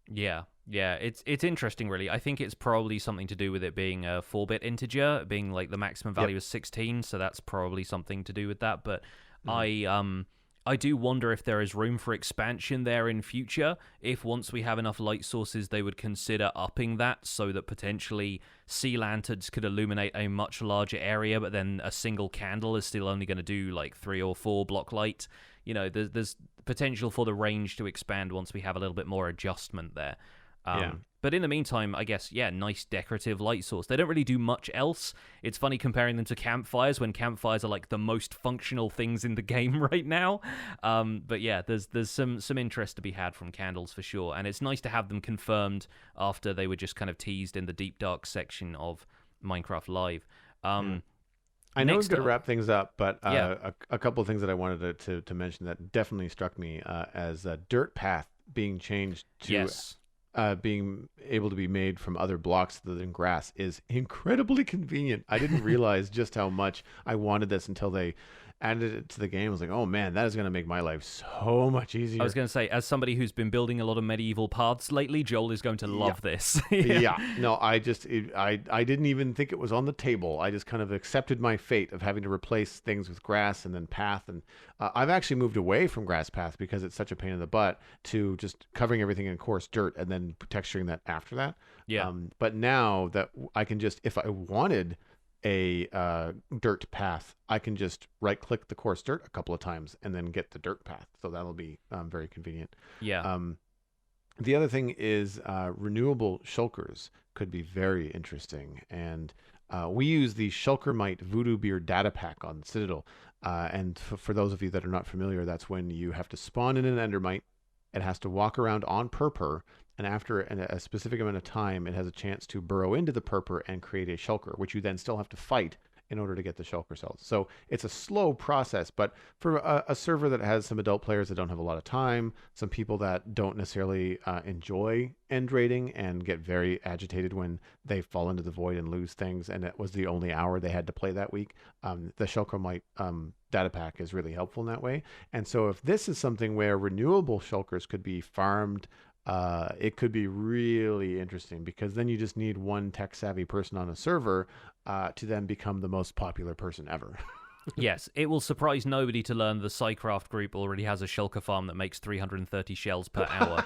Yeah, it's interesting, really. I think it's probably something to do with it being a 4-bit integer, being like the maximum value is 16, so that's probably something to do with that. But I do wonder if there is room for expansion there in future. If once we have enough light sources, they would consider upping that so that potentially sea lanterns could illuminate a much larger area, but then a single candle is still only going to do like 3 or 4 block light. There's potential for the range to expand once we have a little bit more adjustment there. But in the meantime, I guess, nice decorative light source. They don't really do much else. It's funny comparing them to campfires when campfires are like the most functional things in the game right now. But yeah, there's some interest to be had from candles for sure. And it's nice to have them confirmed after they were just kind of teased in the Deep Dark section of Minecraft Live. I know we're going to wrap things up, but a couple of things that I wanted to mention that definitely struck me as a dirt path being changed to being able to be made from other blocks other than grass is incredibly convenient. I didn't realize just how much I wanted this until they added it to the game. I was like, oh man, that is going to make my life so much easier. I was going to say, as somebody who's been building a lot of medieval paths lately, Joel is going to love this. No, I didn't even think it was on the table. I just kind of accepted my fate of having to replace things with grass and then path. And I've actually moved away from grass path because it's such a pain in the butt to just covering everything in coarse dirt and then texturing that after that. But now that I can just, if I wanted a dirt path, I can just right click the coarse dirt a couple of times and then get the dirt path. So that'll be very convenient. The other thing is renewable shulkers could be very interesting. And we use the Shulkermite Voodoo Beer data pack on Citadel. And for those of you that are not familiar, that's when you have to spawn in an endermite. It has to walk around on purpur, and after a specific amount of time, it has a chance to burrow into the purpur and create a shulker, which you then still have to fight in order to get the shulker cells. So it's a slow process, but for a server that has some adult players that don't have a lot of time, some people that don't necessarily enjoy end raiding and get very agitated when they fall into the void and lose things, and it was the only hour they had to play that week, the Shulkermite data pack is really helpful in that way. And so if this is something where renewable shulkers could be farmed, it could be really interesting, because then you just need one tech savvy person on a server to then become the most popular person ever. Yes, it will surprise nobody to learn the Psycraft group already has a shulker farm that makes 330 shells per hour.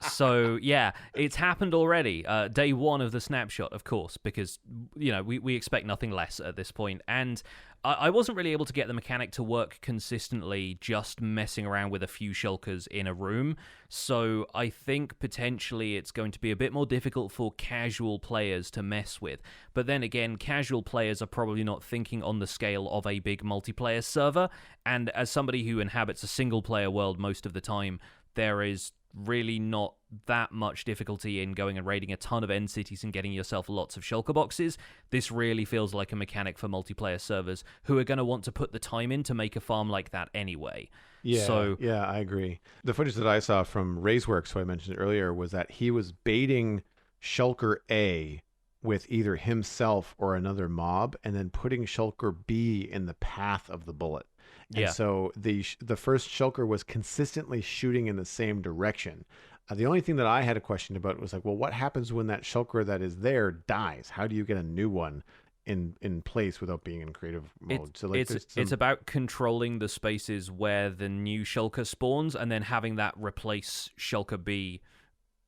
So yeah, it's happened already. Day one of the snapshot, of course, because we expect nothing less at this point. And I wasn't really able to get the mechanic to work consistently just messing around with a few shulkers in a room. So I think potentially it's going to be a bit more difficult for casual players to mess with. But then again, casual players are probably not thinking on the scale of a big multiplayer server. And as somebody who inhabits a single player world most of the time, there is really not that much difficulty in going and raiding a ton of end cities and getting yourself lots of shulker boxes. This really feels like a mechanic for multiplayer servers who are going to want to put the time in to make a farm like that anyway. Yeah, I agree. The footage that I saw from Ray's works, who I mentioned earlier, was that he was baiting Shulker A with either himself or another mob, and then putting shulker B in the path of the bullet. And Yeah. so the first shulker was consistently shooting in the same direction. The only thing that I had a question about was like, well, what happens when that shulker that is there dies? How do you get a new one in place without being in creative mode? So like, It's about controlling the spaces where the new shulker spawns and then having that replace shulker B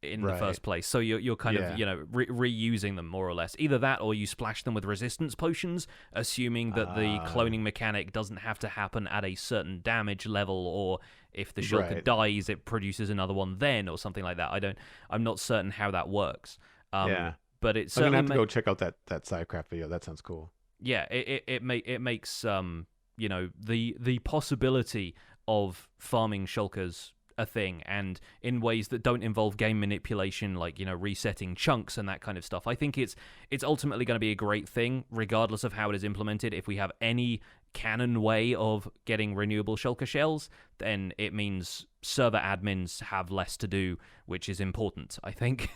in the first place. So you're kind of, reusing them more or less. Either that or you splash them with resistance potions, assuming that the cloning mechanic doesn't have to happen at a certain damage level, or if the shulker dies, it produces another one then, or something like that. I'm not certain how that works. But it's I'm gonna have to go check out that Sidecraft video. That sounds cool. Yeah, it makes the possibility of farming shulkers a thing, and in ways that don't involve game manipulation, like resetting chunks and that kind of stuff. I think it's ultimately going to be a great thing, regardless of how it is implemented. If we have any canon way of getting renewable shulker shells, then it means server admins have less to do, which is important, I think.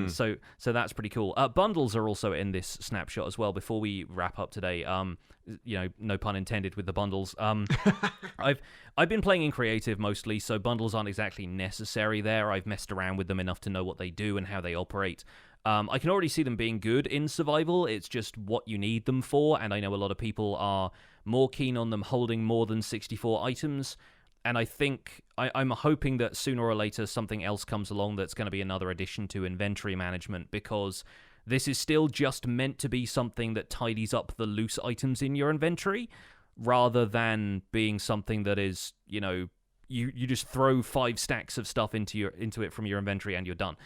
So that's pretty cool. Bundles are also in this snapshot as well. Before we wrap up today, no pun intended with the bundles. I've been playing in creative mostly, so bundles aren't exactly necessary there. I've messed around with them enough to know what they do and how they operate. I can already see them being good in survival. It's just what you need them for, and I know a lot of people are more keen on them holding more than 64 items, and I think I'm hoping that sooner or later something else comes along that's going to be another addition to inventory management, because this is still just meant to be something that tidies up the loose items in your inventory, rather than being something that is, you just throw 5 stacks of stuff into it from your inventory and you're done.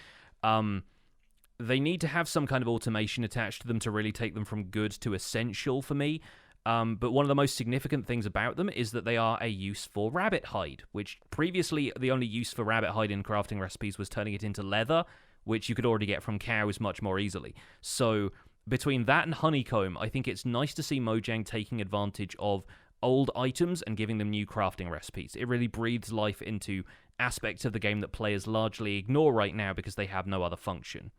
They need to have some kind of automation attached to them to really take them from good to essential for me. But one of the most significant things about them is that they are a use for rabbit hide, which previously the only use for rabbit hide in crafting recipes was turning it into leather, which you could already get from cows much more easily. So between that and honeycomb, I think it's nice to see Mojang taking advantage of old items and giving them new crafting recipes. It really breathes life into aspects of the game that players largely ignore right now because they have no other function.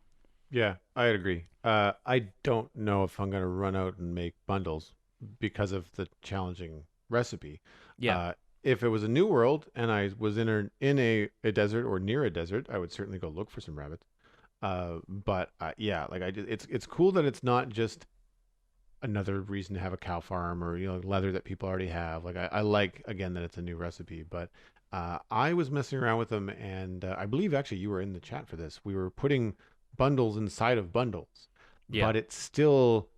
Yeah, I'd agree. I don't know if I'm going to run out and make bundles because of the challenging recipe. Yeah. If it was a new world and I was in a desert or near a desert, I would certainly go look for some rabbits. But it's cool that it's not just another reason to have a cow farm or leather that people already have. Like I like, again, that it's a new recipe. But I was messing around with them, and I believe actually you were in the chat for this. We were putting bundles inside of bundles, but it still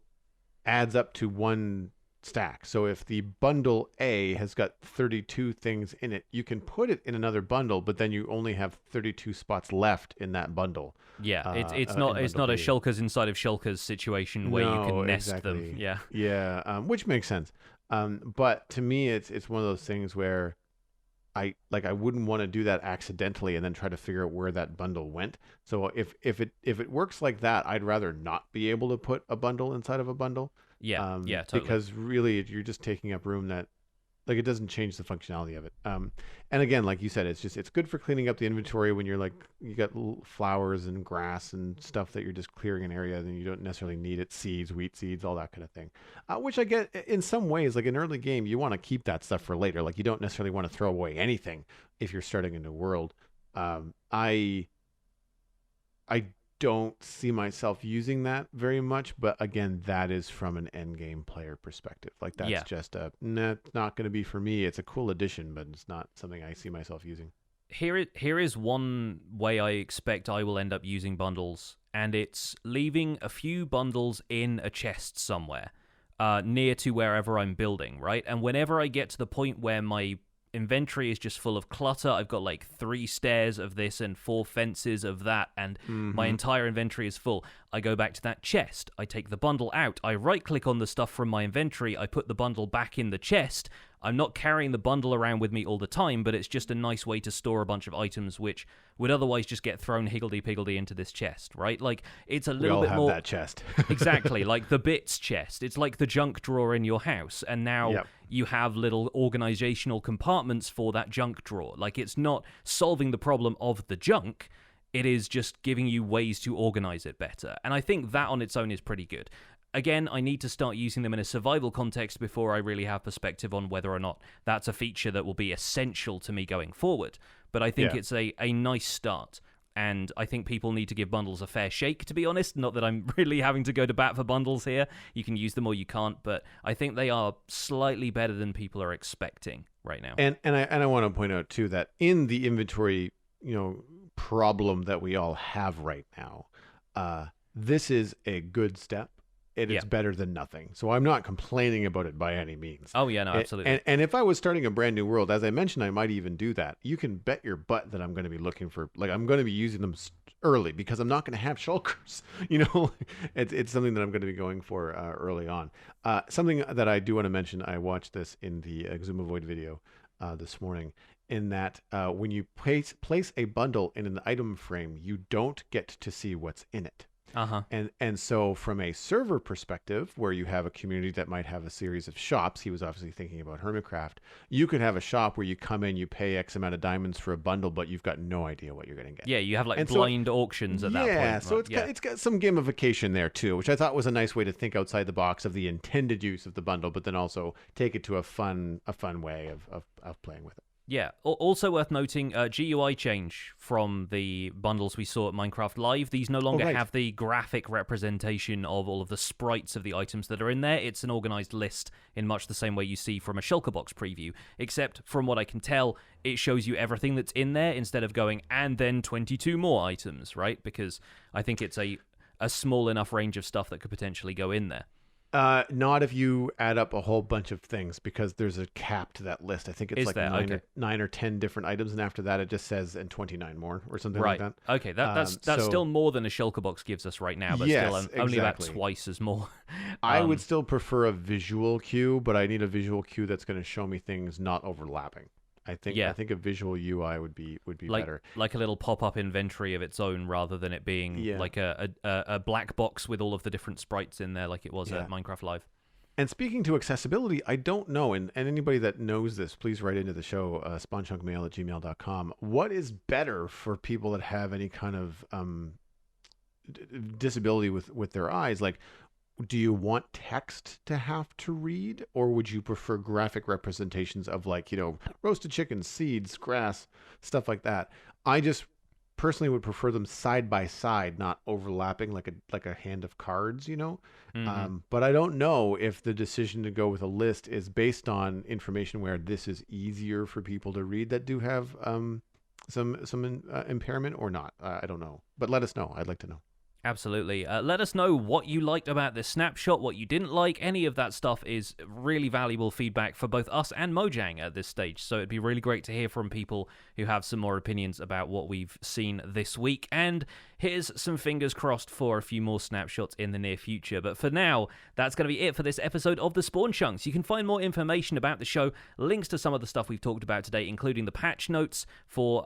adds up to one stack. So if the bundle A has got 32 things in it, you can put it in another bundle, but then you only have 32 spots left in that bundle. Yeah, it's not a shulkers inside of shulkers situation where you can nest them. Yeah, which makes sense. But to me, it's one of those things where I wouldn't want to do that accidentally and then try to figure out where that bundle went. So if it works like that, I'd rather not be able to put a bundle inside of a bundle. Yeah, totally. Because really, you're just taking up room that, like, it doesn't change the functionality of it. And again, like you said, it's good for cleaning up the inventory when you got flowers and grass and stuff that you're just clearing an area and you don't necessarily need it, seeds, wheat seeds, all that kind of thing. Which I get in some ways. Like in early game, you want to keep that stuff for later. Like you don't necessarily want to throw away anything if you're starting a new world. I don't see myself using that very much, but again, that is from an end game player perspective. Like that's just not going to be for me. It's a cool addition, but it's not something I see myself using. Here is one way I expect I will end up using bundles, and it's leaving a few bundles in a chest somewhere, near to wherever I'm building, right? And whenever I get to the point where my inventory is just full of clutter, I've got like 3 stairs of this and 4 fences of that, and my entire inventory is full, I go back to that chest, I take the bundle out, I right click on the stuff from my inventory, I put the bundle back in the chest. I'm not carrying the bundle around with me all the time, but it's just a nice way to store a bunch of items which would otherwise just get thrown higgledy-piggledy into this chest, right? Like, it's a little bit more... We all have that chest. Exactly, like the bits chest. It's like the junk drawer in your house, and now you have little organizational compartments for that junk drawer. Like, it's not solving the problem of the junk, It is just giving you ways to organize it better. And I think that on its own is pretty good. Again, I need to start using them in a survival context before I really have perspective on whether or not that's a feature that will be essential to me going forward. But I think it's a nice start. And I think people need to give bundles a fair shake, to be honest. Not that I'm really having to go to bat for bundles here. You can use them or you can't. But I think they are slightly better than people are expecting right now. And I want to point out, too, that in the inventory, problem that we all have right now, this is a good step. It is better than nothing. So I'm not complaining about it by any means. Oh, yeah, no, absolutely. And if I was starting a brand new world, as I mentioned, I might even do that. You can bet your butt that I'm going to be looking for, I'm going to be using them early because I'm not going to have shulkers. It's something that I'm going to be going for early on. Something that I do want to mention, I watched this in the Exuma Void video this morning, in that when you place a bundle in an item frame, you don't get to see what's in it. Uh-huh. And so from a server perspective, where you have a community that might have a series of shops, he was obviously thinking about Hermitcraft, you could have a shop where you come in, you pay X amount of diamonds for a bundle, but you've got no idea what you're going to get. Yeah, you have blind auctions at that point. Yeah, so it's got some gamification there too, which I thought was a nice way to think outside the box of the intended use of the bundle, but then also take it to a fun way of playing with it. Yeah. Also worth noting, GUI change from the bundles we saw at Minecraft Live. These no longer have the graphic representation of all of the sprites of the items that are in there. It's an organized list in much the same way you see from a shulker box preview, except from what I can tell, it shows you everything that's in there instead of going, and then 22 more items, right? Because I think it's a small enough range of stuff that could potentially go in there. Not if you add up a whole bunch of things, because there's a cap to that list. I think it's nine or 10 different items, and after that it just says and 29 more or something like that. Okay, that's still more than a shulker box gives us right now, but still only about twice as more. I would still prefer a visual cue, but I need a visual cue that's going to show me things not overlapping. I think a visual UI would be better. Like a little pop-up inventory of its own, rather than it being like a black box with all of the different sprites in there like it was at Minecraft Live. And speaking to accessibility, I don't know, and anybody that knows this, please write into the show, spawnchunkmail@gmail.com. What is better for people that have any kind of disability with their eyes? Like, do you want text to have to read, or would you prefer graphic representations of, like, roasted chicken, seeds, grass, stuff like that? I just personally would prefer them side by side, not overlapping like a hand of cards, But I don't know if the decision to go with a list is based on information where this is easier for people to read that do have some impairment or not. I don't know, but let us know. I'd like to know. Absolutely. Let us know what you liked about this snapshot, what you didn't like. Any of that stuff is really valuable feedback for both us and Mojang at this stage. So it'd be really great to hear from people who have some more opinions about what we've seen this week. And here's some fingers crossed for a few more snapshots in the near future. But for now, that's going to be it for this episode of The Spawn Chunks. You can find more information about the show, links to some of the stuff we've talked about today, including the patch notes for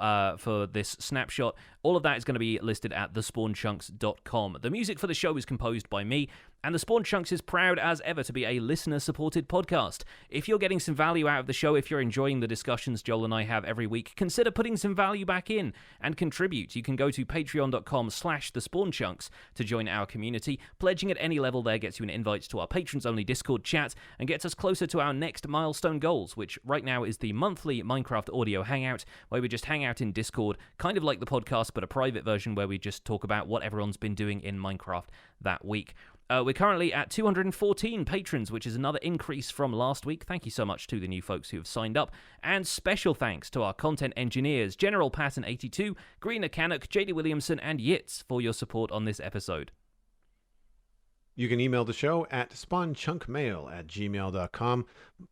this snapshot. All of that is going to be listed at thespawnchunks.com. The music for the show is composed by me, and The Spawn Chunks is proud as ever to be a listener-supported podcast. If you're getting some value out of the show, if you're enjoying the discussions Joel and I have every week, consider putting some value back in and contribute. You can go to patreon.com/thespawnchunks to join our community. Pledging at any level there gets you an invite to our patrons-only Discord chat and gets us closer to our next milestone goals, which right now is the monthly Minecraft audio hangout, where we just hang out in Discord, kind of like the podcast, but a private version where we just talk about what everyone's been doing in Minecraft that week. We're currently at 214 patrons, which is another increase from last week. Thank you so much to the new folks who have signed up. And special thanks to our content engineers, General Patton 82, Greener Canuck, JD Williamson, and Yitz for your support on this episode. You can email the show at spawnchunkmail@gmail.com.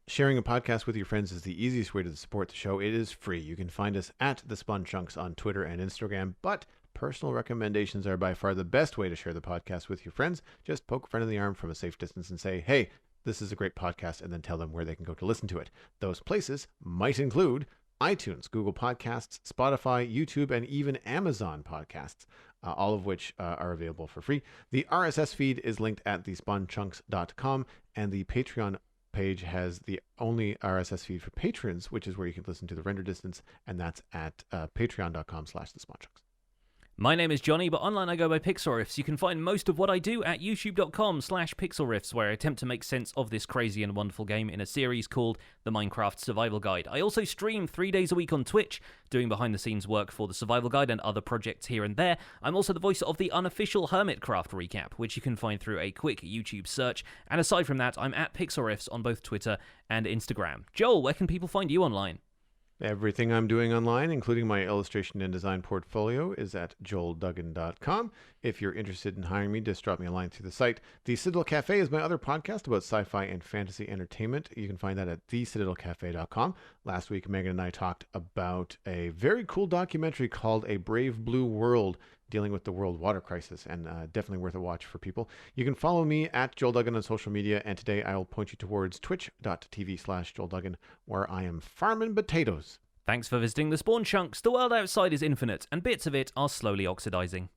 Sharing a podcast with your friends is the easiest way to support the show. It is free. You can find us at the Spawn Chunks on Twitter and Instagram, but personal recommendations are by far the best way to share the podcast with your friends. Just poke a friend in the arm from a safe distance and say, hey, this is a great podcast, and then tell them where they can go to listen to it. Those places might include iTunes, Google Podcasts, Spotify, YouTube, and even Amazon Podcasts, all of which are available for free. The RSS feed is linked at thespawnchunks.com, and the Patreon page has the only RSS feed for patrons, which is where you can listen to the render distance, and that's at patreon.com/thespawnchunks. My name is Jonny, but online I go by Pixelriffs. You can find most of what I do at youtube.com/Pixelriffs, where I attempt to make sense of this crazy and wonderful game in a series called the Minecraft Survival Guide. I also stream 3 days a week on Twitch, doing behind-the-scenes work for the Survival Guide and other projects here and there. I'm also the voice of the unofficial Hermitcraft recap, which you can find through a quick YouTube search. And aside from that, I'm at Pixelriffs on both Twitter and Instagram. Joel, where can people find you online? Everything I'm doing online, including my illustration and design portfolio, is at joelduggan.com. If you're interested in hiring me, just drop me a line through the site. The Citadel Cafe is my other podcast about sci-fi and fantasy entertainment. You can find that at thecitadelcafe.com. Last week, Megan and I talked about a very cool documentary called A Brave Blue World, dealing with the world water crisis, and definitely worth a watch for people. You can follow me at Joel Duggan on social media, and today I will point you towards twitch.tv/Joel Duggan, where I am farming potatoes. Thanks for visiting the Spawn Chunks. The world outside is infinite, and bits of it are slowly oxidizing.